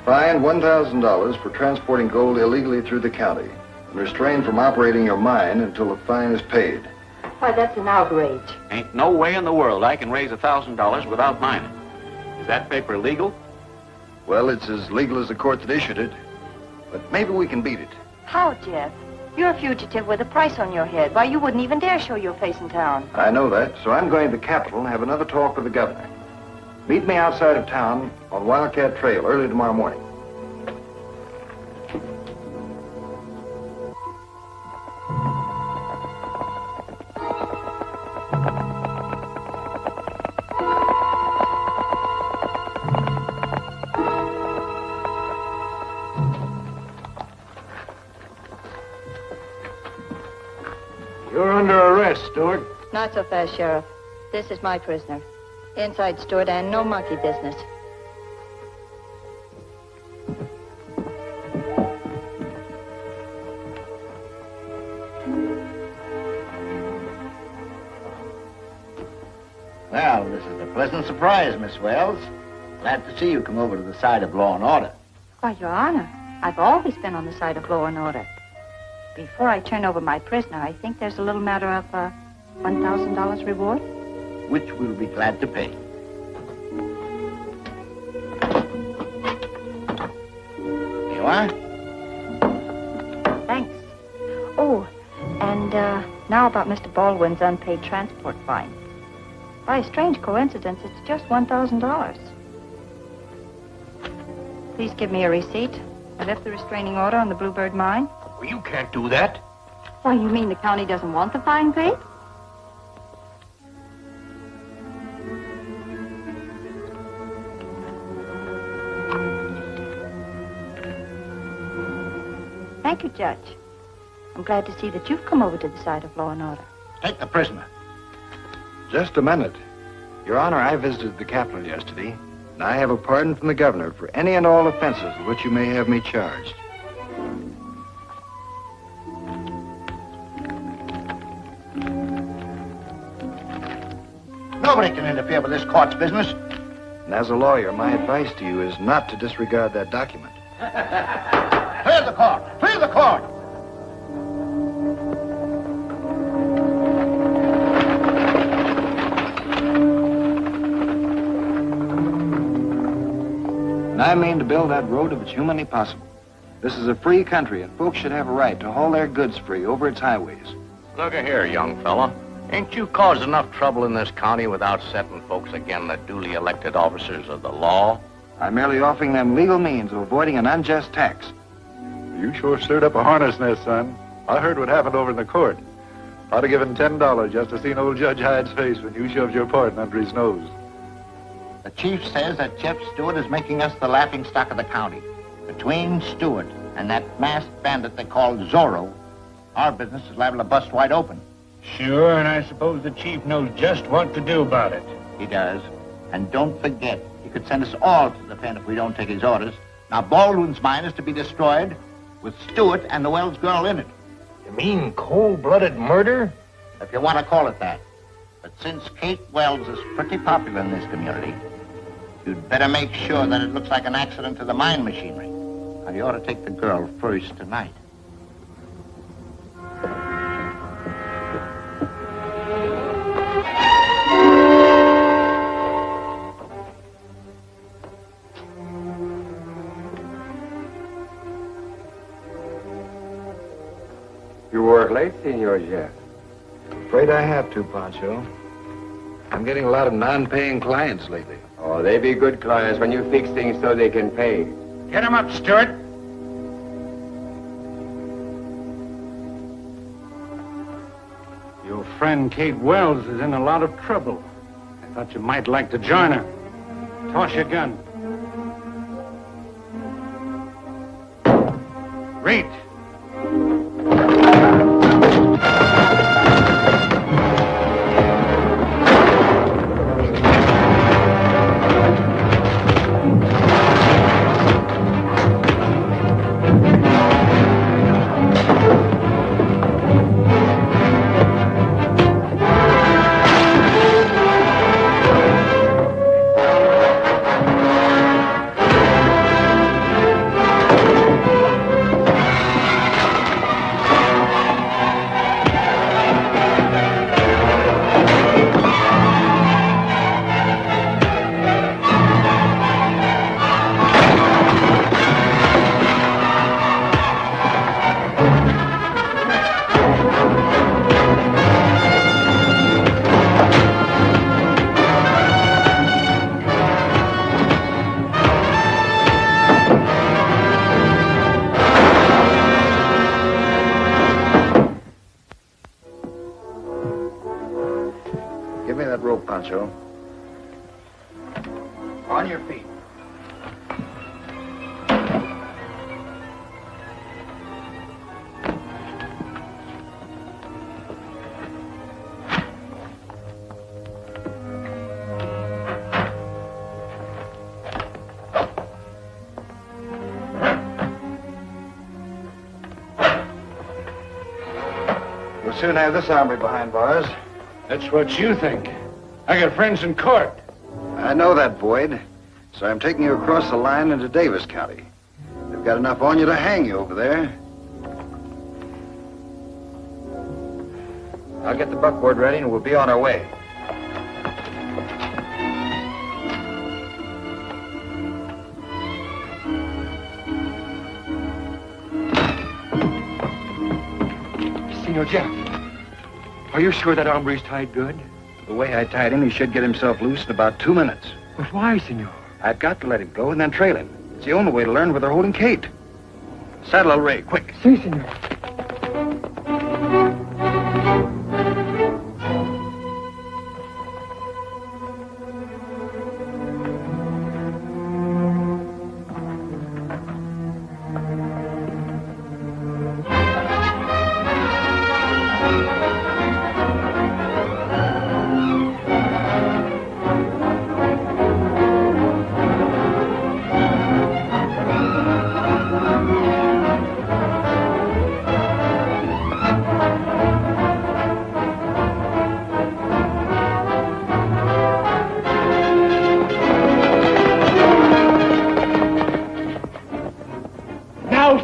Speaker 2: Fine $1,000 for transporting gold illegally through the county, and restrained from operating your mine until the fine is paid.
Speaker 3: Why, that's an outrage.
Speaker 10: Ain't no way in the world I can raise $1,000 without mining. Is that paper legal?
Speaker 2: Well, it's as legal as the court that issued it, but maybe we can beat it.
Speaker 3: How, Jeff? You're a fugitive with a price on your head. Why, you wouldn't even dare show your face in town.
Speaker 2: I know that, so I'm going to the Capitol and have another talk with the governor. Meet me outside of town on Wildcat Trail early tomorrow morning.
Speaker 6: You're under arrest, Stewart.
Speaker 3: Not so fast, Sheriff. This is my prisoner. Inside Stewart and no monkey business.
Speaker 7: Well, this is a pleasant surprise, Miss Wells. Glad to see you come over to the side of law and order.
Speaker 3: Why, Your Honor, I've always been on the side of law and order. Before I turn over my prisoner, I think there's a little matter of $1,000 reward.
Speaker 7: Which we'll be glad to pay. Here you are.
Speaker 3: Thanks. Oh, and now about Mr. Baldwin's unpaid transport fine. By a strange coincidence, it's just $1,000. Please give me a receipt. I left the restraining order on the Bluebird mine.
Speaker 8: Well, you can't do that.
Speaker 3: Why, you mean the county doesn't want the fine paid? Thank you, Judge. I'm glad to see that you've come over to the side of law and order.
Speaker 7: Take the prisoner.
Speaker 5: Just a minute. Your Honor, I visited the Capitol yesterday, and I have a pardon from the governor for any and all offenses with which you may have me charged.
Speaker 7: Nobody can interfere with this court's business.
Speaker 5: And as a lawyer, my advice to you is not to disregard that document.
Speaker 7: Clear the court! Clear the court!
Speaker 5: And I mean to build that road if it's humanly possible. This is a free country, and folks should have a right to haul their goods free over its highways.
Speaker 10: Look-a-here, young fella. Ain't you caused enough trouble in this county without setting folks again the duly elected officers of the law?
Speaker 5: I'm merely offering them legal means of avoiding an unjust tax.
Speaker 9: You sure stirred up a hornet's nest, son. I heard what happened over in the court. I'd have given $10 just to see old Judge Hyde's face when you shoved your pardon under his nose.
Speaker 7: The chief says that Jeff Stewart is making us the laughingstock of the county. Between Stewart and that masked bandit they call Zorro, our business is liable to bust wide open.
Speaker 11: Sure, and I suppose the chief knows just what to do about it.
Speaker 7: He does. And don't forget, he could send us all to the pen if we don't take his orders. Now, Baldwin's mine is to be destroyed with Stewart and the Wells girl in it.
Speaker 8: You mean cold-blooded murder?
Speaker 7: If you want to call it that. But since Kate Wells is pretty popular in this community, you'd better make sure that it looks like an accident to the mine machinery. Now, you ought to take the girl first tonight.
Speaker 12: You work late, Senor Jeff.
Speaker 5: Afraid I have to, Pancho. I'm getting a lot of non-paying clients lately.
Speaker 12: Oh, they be good clients when you fix things so they can pay.
Speaker 11: Get him up, Stewart. Your friend Kate Wells is in a lot of trouble. I thought you might like to join her. Toss your gun. Reach.
Speaker 5: me that rope, Pancho.
Speaker 11: On your feet.
Speaker 5: We'll soon have this hombre behind bars.
Speaker 11: That's what you think. I got friends in court.
Speaker 5: I know that, Boyd. So I'm taking you across the line into Davis County. They've got enough on you to hang you over there.
Speaker 13: I'll get the buckboard ready and we'll be on our way.
Speaker 11: Senor Jeff, are you sure that hombre's tied good?
Speaker 5: The way I tied him, he should get himself loose in about 2 minutes.
Speaker 11: But why, senor?
Speaker 5: I've got to let him go and then trail him. It's the only way to learn where they're holding Kate. Saddle El Rey, quick.
Speaker 11: Si, senor.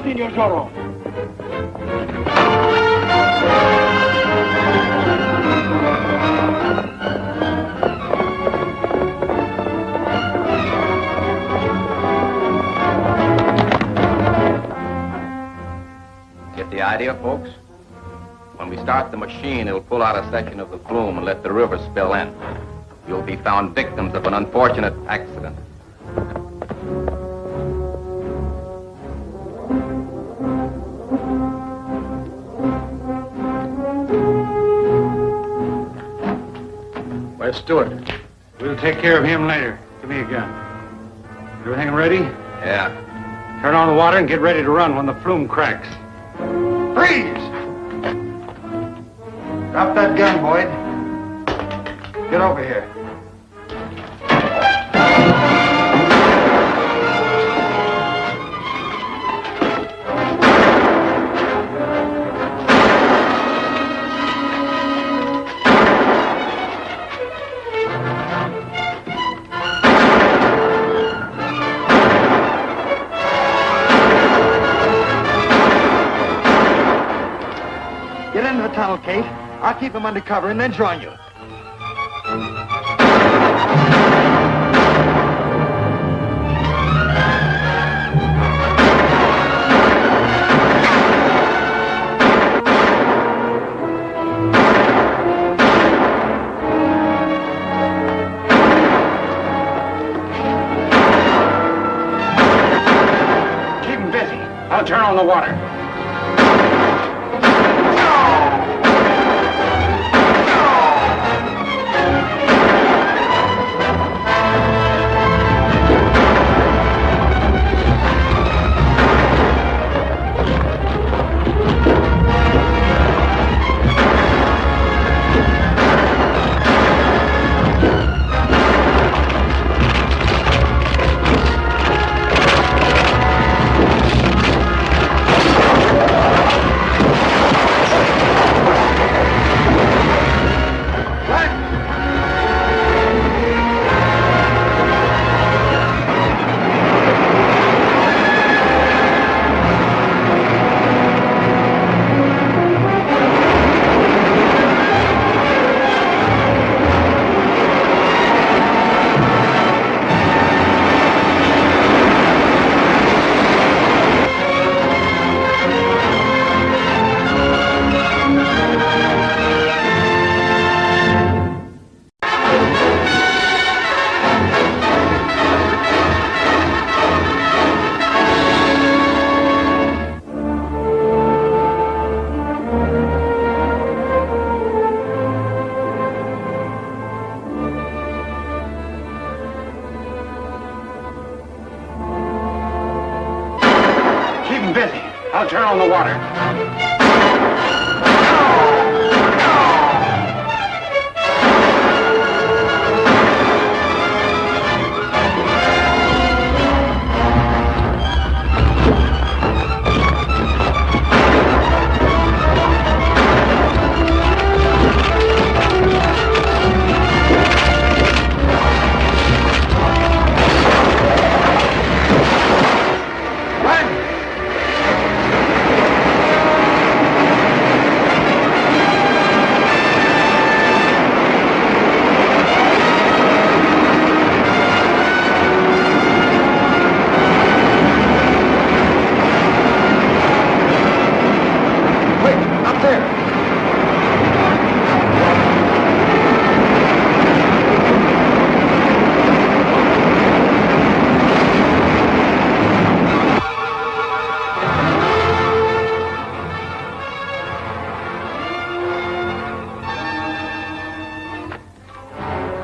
Speaker 11: Senor Zorro.
Speaker 10: Get the idea, folks? When we start the machine, it'll pull out a section of the flume and let the river spill in. You'll be found victims of an unfortunate accident.
Speaker 11: Let's do it. We'll take care of him later. Give me a gun. Everything ready?
Speaker 10: Yeah.
Speaker 11: Turn on the water and get ready to run when the flume cracks.
Speaker 5: Freeze! Drop that gun, Boyd. Get over here. Get into the tunnel, Kate. I'll keep him under cover and then join you.
Speaker 11: Keep him busy. I'll turn on the water. I'll turn on the water.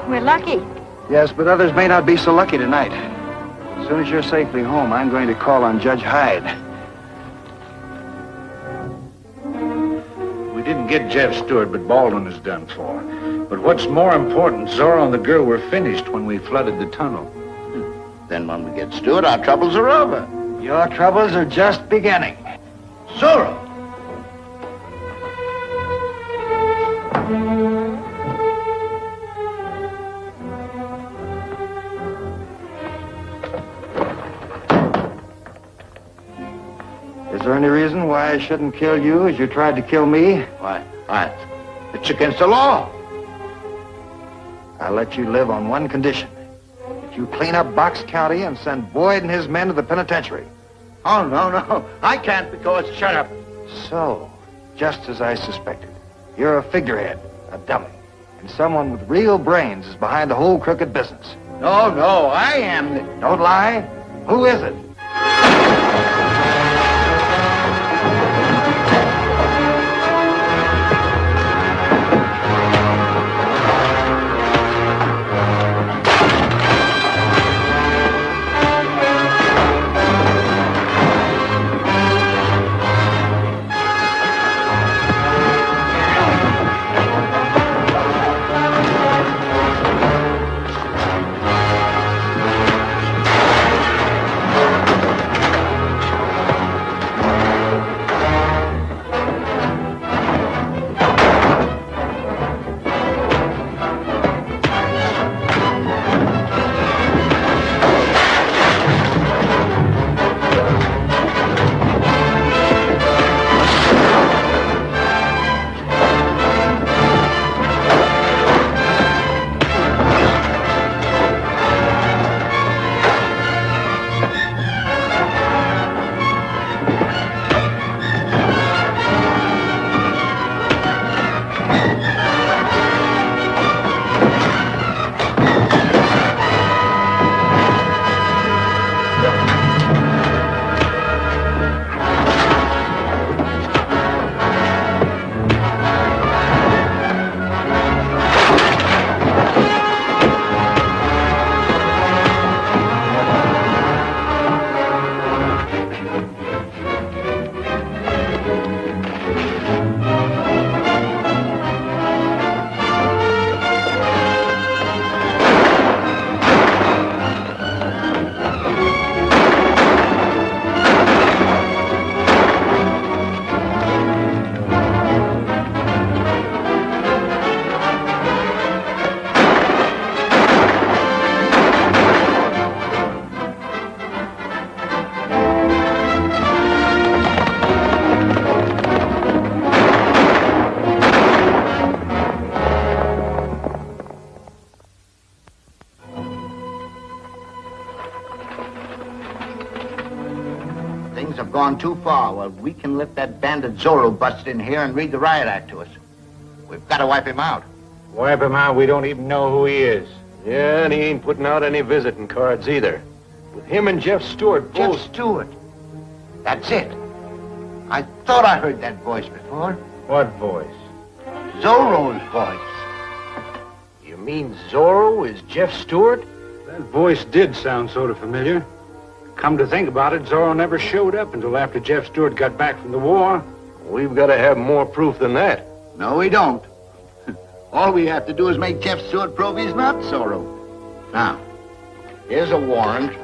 Speaker 3: We're lucky.
Speaker 5: Yes, but others may not be so lucky tonight. As soon as you're safely home, I'm going to call on Judge Hyde.
Speaker 11: We didn't get Jeff Stewart, but Baldwin is done for. But what's more important, Zorro and the girl were finished when we flooded the tunnel.
Speaker 7: Then when we get Stewart, our troubles are over.
Speaker 5: Your troubles are just beginning.
Speaker 7: Zorro!
Speaker 5: Is there any reason why I shouldn't kill you as you tried to kill me?
Speaker 7: Why? It's against the law.
Speaker 5: I'll let you live on one condition. That you clean up Box County and send Boyd and his men to the penitentiary.
Speaker 7: Oh, no. I can't because...
Speaker 5: Shut up. So, just as I suspected, you're a figurehead, a dummy, and someone with real brains is behind the whole crooked business.
Speaker 7: No, I am the...
Speaker 5: Don't lie. Who is it?
Speaker 7: Things have gone too far. Well, we can let that bandit Zorro bust in here and read the riot act to us. We've got to wipe him out.
Speaker 11: Wipe him out? We don't even know who he is.
Speaker 6: Yeah, and he ain't putting out any visiting cards either. With him and Jeff Stewart both...
Speaker 7: Jeff Stewart. That's it. I thought I heard that voice before.
Speaker 11: What voice?
Speaker 7: Zorro's voice.
Speaker 11: You mean Zorro is Jeff Stewart? That voice did sound sort of familiar. Come to think about it, Zorro never showed up until after Jeff Stewart got back from the war.
Speaker 6: We've got to have more proof than that.
Speaker 7: No, we don't. All we have to do is make Jeff Stewart prove he's not Zorro. Now, here's a warrant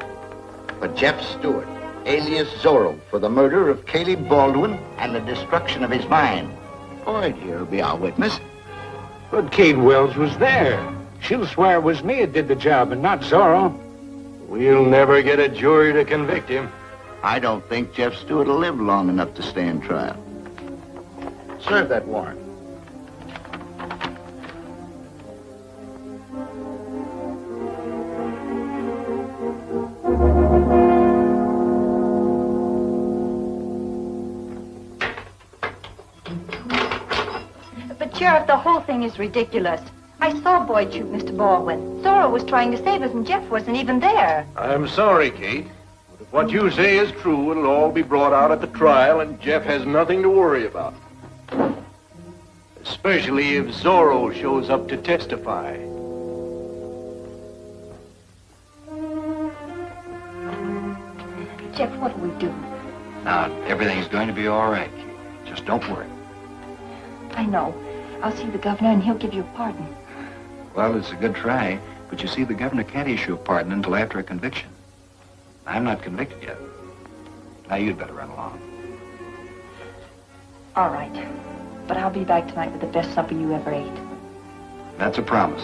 Speaker 7: for Jeff Stewart, alias Zorro, for the murder of Caleb Baldwin and the destruction of his mine. Boyd here will be our witness.
Speaker 11: But Kate Wells was there. She'll swear it was me that did the job and not Zorro.
Speaker 6: We'll never get a jury to convict him.
Speaker 7: I don't think Jeff Stewart will live long enough to stand trial. Serve that warrant.
Speaker 3: But, Sheriff, the whole thing is ridiculous. I saw Boyd shoot Mr. Baldwin. Zorro was trying to save us, and Jeff wasn't even there.
Speaker 6: I'm sorry, Kate. But if what you say is true, it'll all be brought out at the trial, and Jeff has nothing to worry about. Especially if Zorro shows up to testify.
Speaker 3: Jeff, what do we do?
Speaker 5: Now, everything's going to be all right, Kate. Just don't worry.
Speaker 3: I know. I'll see the governor, and he'll give you a pardon.
Speaker 5: Well, it's a good try, but you see, the governor can't issue a pardon until after a conviction. I'm not convicted yet. Now, you'd better run along.
Speaker 3: All right. But I'll be back tonight with the best supper you ever ate.
Speaker 5: That's a promise.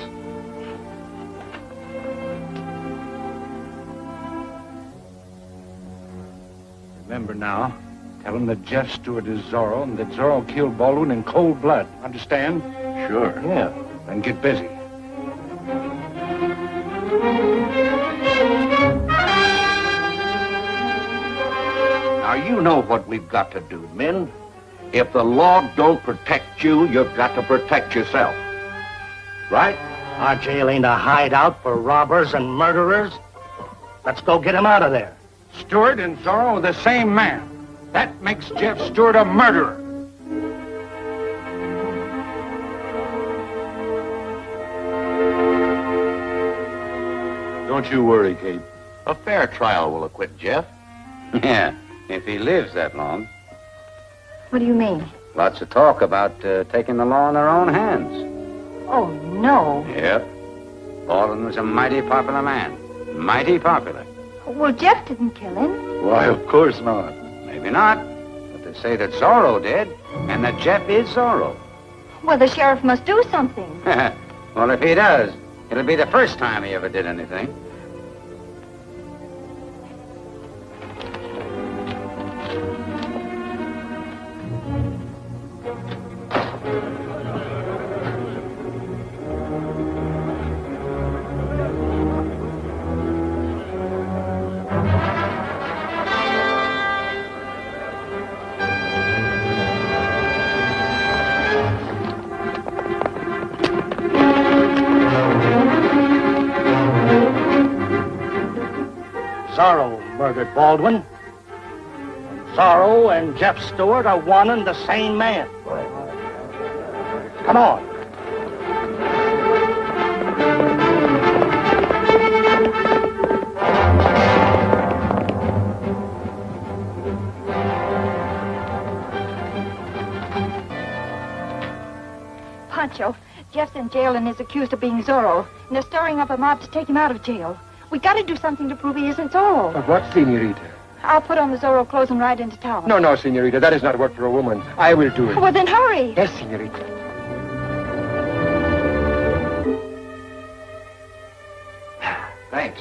Speaker 11: Remember now, tell him that Jeff Stewart is Zorro and that Zorro killed Baldwin in cold blood. Understand?
Speaker 5: Sure.
Speaker 11: Yeah. Then get busy.
Speaker 15: Now, you know what we've got to do, men. If the law don't protect you, you've got to protect yourself. Right?
Speaker 14: Our jail ain't a hideout for robbers and murderers. Let's go get him out of there.
Speaker 11: Stewart and Zorro are the same man. That makes Jeff Stewart a murderer.
Speaker 6: Don't you worry, Kate.
Speaker 10: A fair trial will acquit Jeff.
Speaker 13: Yeah, if he lives that long.
Speaker 3: What do you mean?
Speaker 13: Lots of talk about taking the law in their own hands.
Speaker 3: Oh, no.
Speaker 13: Yep. Baldwin was a mighty popular man. Mighty popular.
Speaker 3: Well, Jeff didn't kill him.
Speaker 9: Why, of course not.
Speaker 13: Maybe not. But they say that Zorro did, and that Jeff is Zorro.
Speaker 3: Well, the sheriff must do something.
Speaker 13: Well, if he does, it'll be the first time he ever did anything.
Speaker 14: Zorro murdered Baldwin. And Zorro and Jeff Stewart are one and the same man. Come on.
Speaker 3: Pancho, Jeff's in jail and is accused of being Zorro, and they're stirring up a mob to take him out of jail. We gotta do something to prove he isn't Zorro.
Speaker 12: But what, senorita?
Speaker 3: I'll put on the Zorro clothes and ride into town.
Speaker 12: No, no, senorita. That is not work for a woman. I will do it.
Speaker 3: Well, then hurry.
Speaker 12: Yes, senorita.
Speaker 5: Thanks.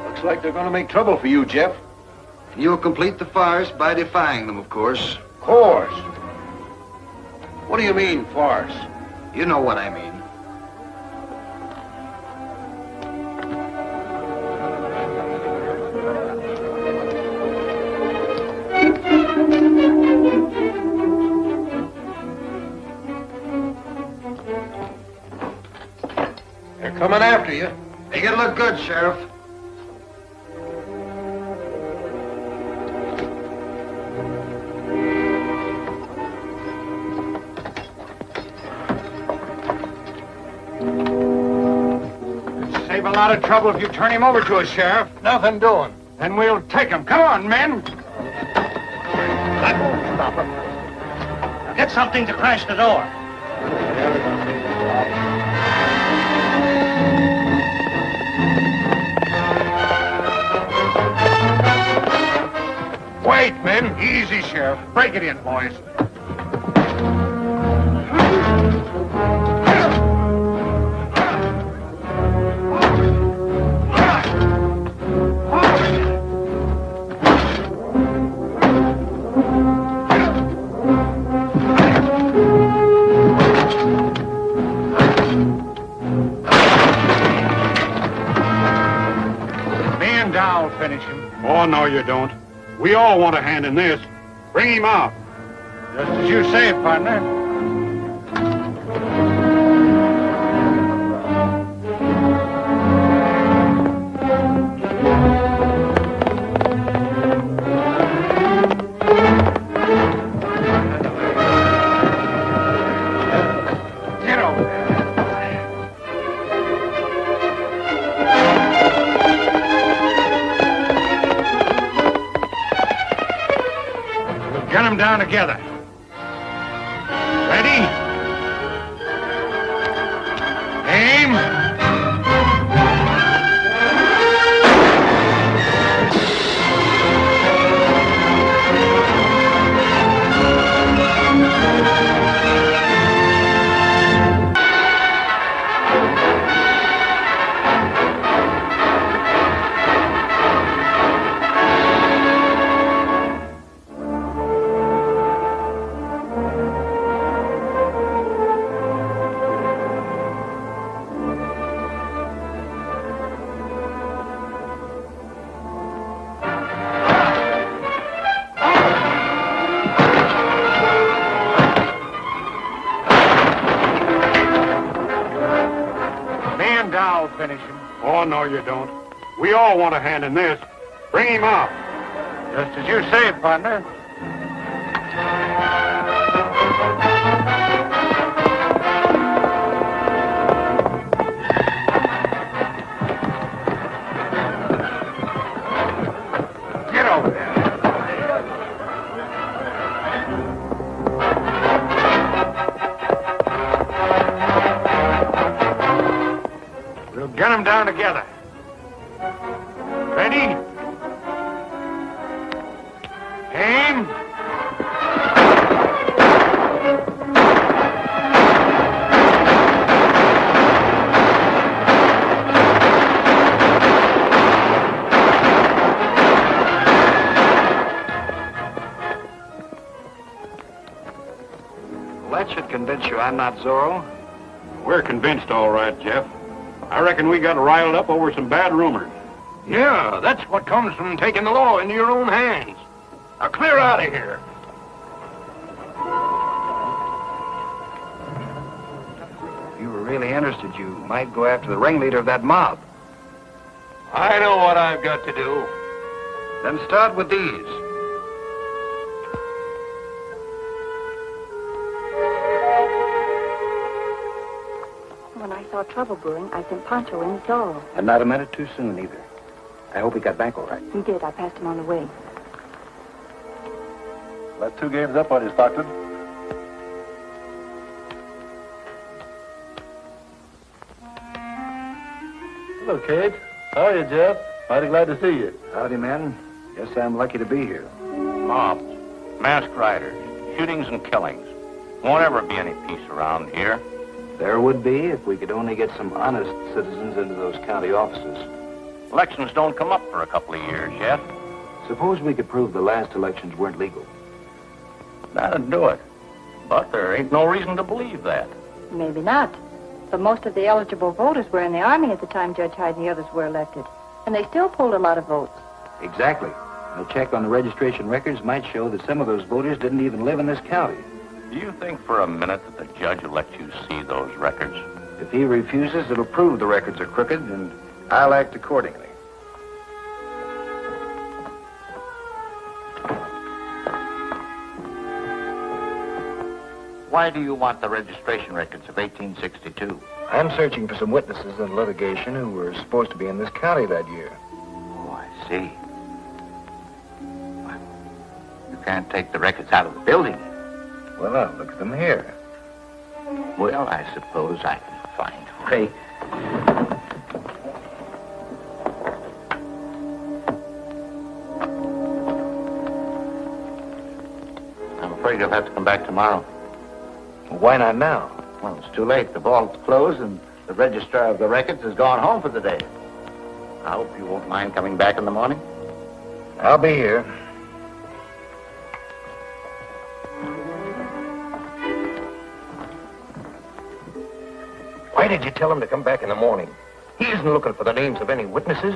Speaker 6: Looks like they're going to make trouble for you, Jeff.
Speaker 2: You'll complete the farce by defying them, of course.
Speaker 6: Course. What do you mean, farce?
Speaker 2: You know what I mean.
Speaker 6: They're coming after you.
Speaker 2: Make it look good, Sheriff.
Speaker 11: Save a lot of trouble if you turn him over to us, Sheriff.
Speaker 6: Nothing doing.
Speaker 11: Then we'll take him. Come on, men.
Speaker 14: That won't stop him. Now get something to crash the door.
Speaker 11: Wait, men. Easy, Sheriff. Break it in, boys. Finish him.
Speaker 9: Oh, no, you don't. We all want a hand in this. Bring him out.
Speaker 11: Just as you say, partner. Get over there. Gun them down together. Ready? Aim. Finish him.
Speaker 9: Oh, no, you don't. We all want a hand in this. Bring him out.
Speaker 11: Just as you say, partner. Get over there. Gun them down together. Ready? Aim.
Speaker 5: Well, that should convince you I'm not Zorro.
Speaker 9: We're convinced, all right, Jeff. I reckon we got riled up over some bad rumors.
Speaker 6: Yeah, that's what comes from taking the law into your own hands. Now clear out of here.
Speaker 5: If you were really interested, you might go after the ringleader of that mob.
Speaker 6: I know what I've got to do.
Speaker 5: Then start with these.
Speaker 3: When I saw trouble brewing, I sent Pancho in Zorro.
Speaker 5: And not a minute too soon, either. I hope he got back all right.
Speaker 3: He did. I passed him on the way.
Speaker 9: Let 2 games up on you, Stockton.
Speaker 16: Hello, Kate. How are you, Jeff? Mighty glad to see you.
Speaker 5: Howdy, man. Guess I'm lucky to be here.
Speaker 10: Mobs, masked riders, shootings and killings. Won't ever be any peace around here.
Speaker 5: There would be if we could only get some honest citizens into those county offices.
Speaker 10: Elections don't come up for a couple of years yet.
Speaker 5: Suppose we could prove the last elections weren't legal.
Speaker 10: That'd do it. But there ain't no reason to believe that.
Speaker 3: Maybe not. But most of the eligible voters were in the Army at the time Judge Hyde and the others were elected. And they still polled a lot of votes.
Speaker 5: Exactly. A check on the registration records might show that some of those voters didn't even live in this county.
Speaker 10: Do you think for a minute that the judge will let you see those records?
Speaker 8: If he refuses, it'll prove the records are crooked, and I'll act accordingly.
Speaker 7: Why do you want the registration records of 1862?
Speaker 8: I'm searching for some witnesses in litigation who were supposed to be in this county that year.
Speaker 7: Oh, I see. Well, you can't take the records out of the building.
Speaker 8: Well, now, look at them here.
Speaker 7: Well, I suppose I can find a way. I'm afraid you'll have to come back tomorrow.
Speaker 8: Well, why not now?
Speaker 7: Well, it's too late. The vault's closed, and the registrar of the records has gone home for the day. I hope you won't mind coming back in the morning.
Speaker 8: I'll be here. Why did you tell him to come back in the morning? He isn't looking for the names of any witnesses.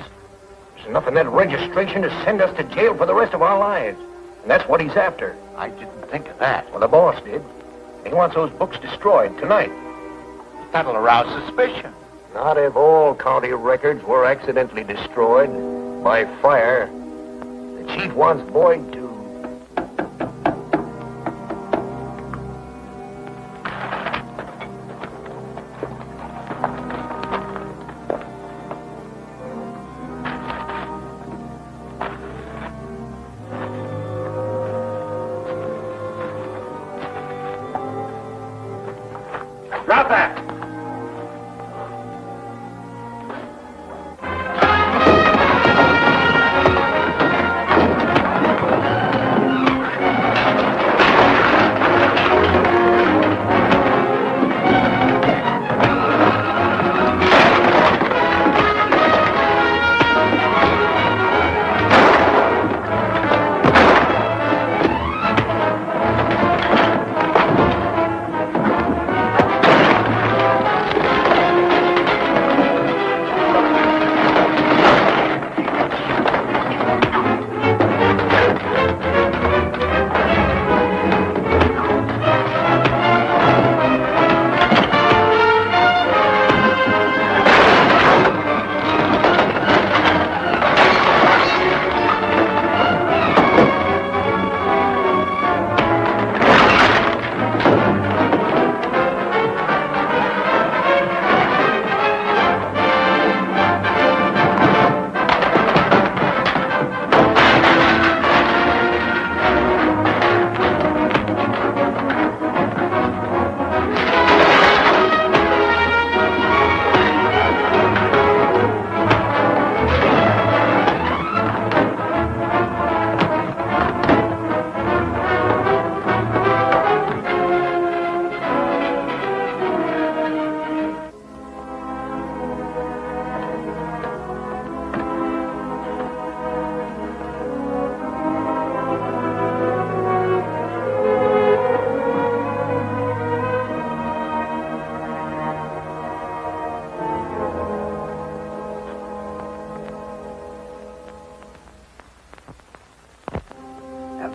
Speaker 8: There's enough in that registration to send us to jail for the rest of our lives. And that's what he's after.
Speaker 7: I didn't think of that.
Speaker 8: Well, the boss did. He wants those books destroyed tonight.
Speaker 7: That'll arouse suspicion.
Speaker 8: Not if all county records were accidentally destroyed by fire. The chief wants Boyd to...
Speaker 7: Drop that!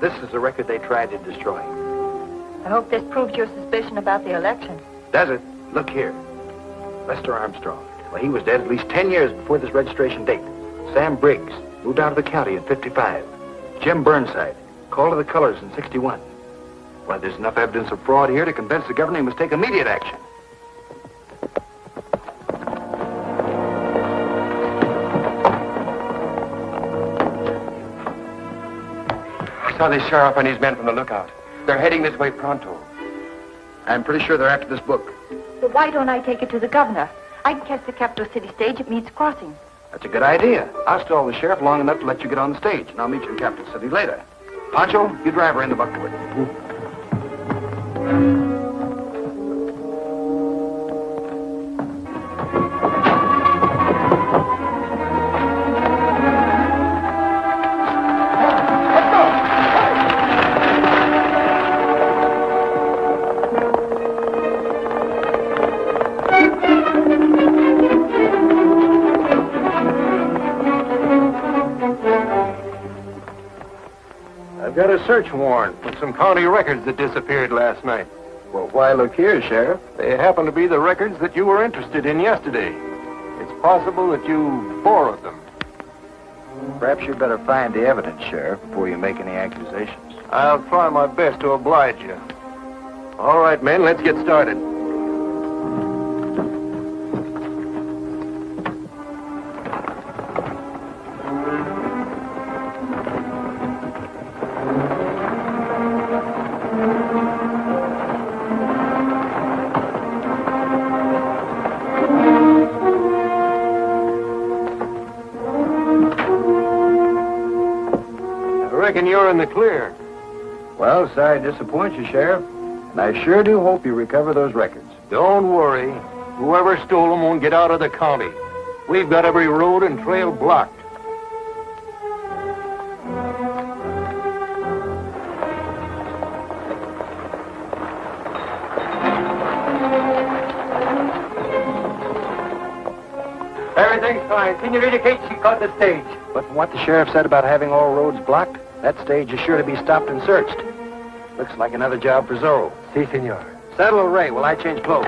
Speaker 8: This is the record they tried to destroy.
Speaker 3: I hope this proves your suspicion about the election.
Speaker 8: Does it? Look here. Lester Armstrong. Well, he was dead at least 10 years before this registration date. Sam Briggs moved out of the county in 55. Jim Burnside called to the colors in 61. Well, there's enough evidence of fraud here to convince the governor he must take immediate action.
Speaker 12: I saw the sheriff and his men from the lookout. They're heading this way pronto.
Speaker 8: I'm pretty sure they're after this book.
Speaker 3: But why don't I take it to the governor? I can catch the capital city stage at Meade's Crossing.
Speaker 8: That's a good idea. I'll stall the sheriff long enough to let you get on the stage, and I'll meet you in Capital City later. Pancho, you drive her in the Buckwood.
Speaker 6: Got a search warrant for some county records that disappeared last night. Well, why, look here, Sheriff. They happen to be the records that you were interested in yesterday. It's possible that you borrowed them.
Speaker 5: Perhaps you'd better find the evidence, Sheriff, before you make any accusations.
Speaker 6: I'll try my best to oblige you. All right, men, let's get started. I reckon you're in the clear.
Speaker 5: Well, sorry to disappoint you, Sheriff. And I sure do hope you recover those records.
Speaker 6: Don't worry. Whoever stole them won't get out of the county. We've got every road and trail blocked.
Speaker 12: Everything's fine. Senorita Kate, she caught the stage.
Speaker 5: But from what the sheriff said about having all roads blocked, that stage is sure to be stopped and searched. Looks like another job for Zorro.
Speaker 12: Si, senor.
Speaker 5: Saddle Ray while I change clothes.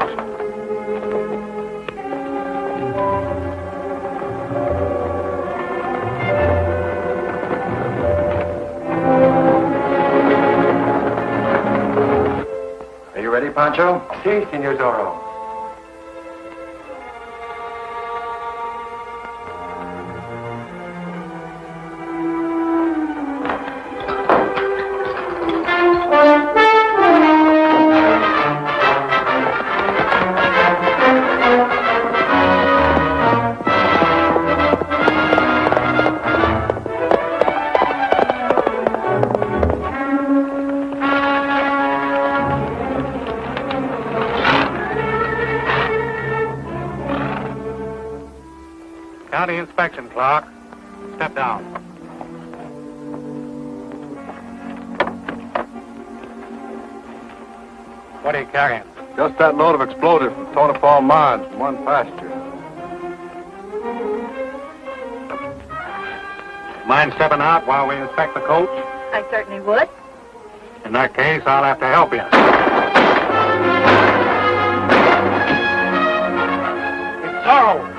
Speaker 5: Are you ready, Pancho?
Speaker 12: Si, senor Zorro.
Speaker 11: County inspection, Clark. Step down. What are you carrying?
Speaker 9: Just that load of explosives from Tonopah Mines from one pasture.
Speaker 11: Mind stepping out while we inspect the coach?
Speaker 17: I certainly would.
Speaker 11: In that case, I'll have to help you.
Speaker 14: It's Zorro.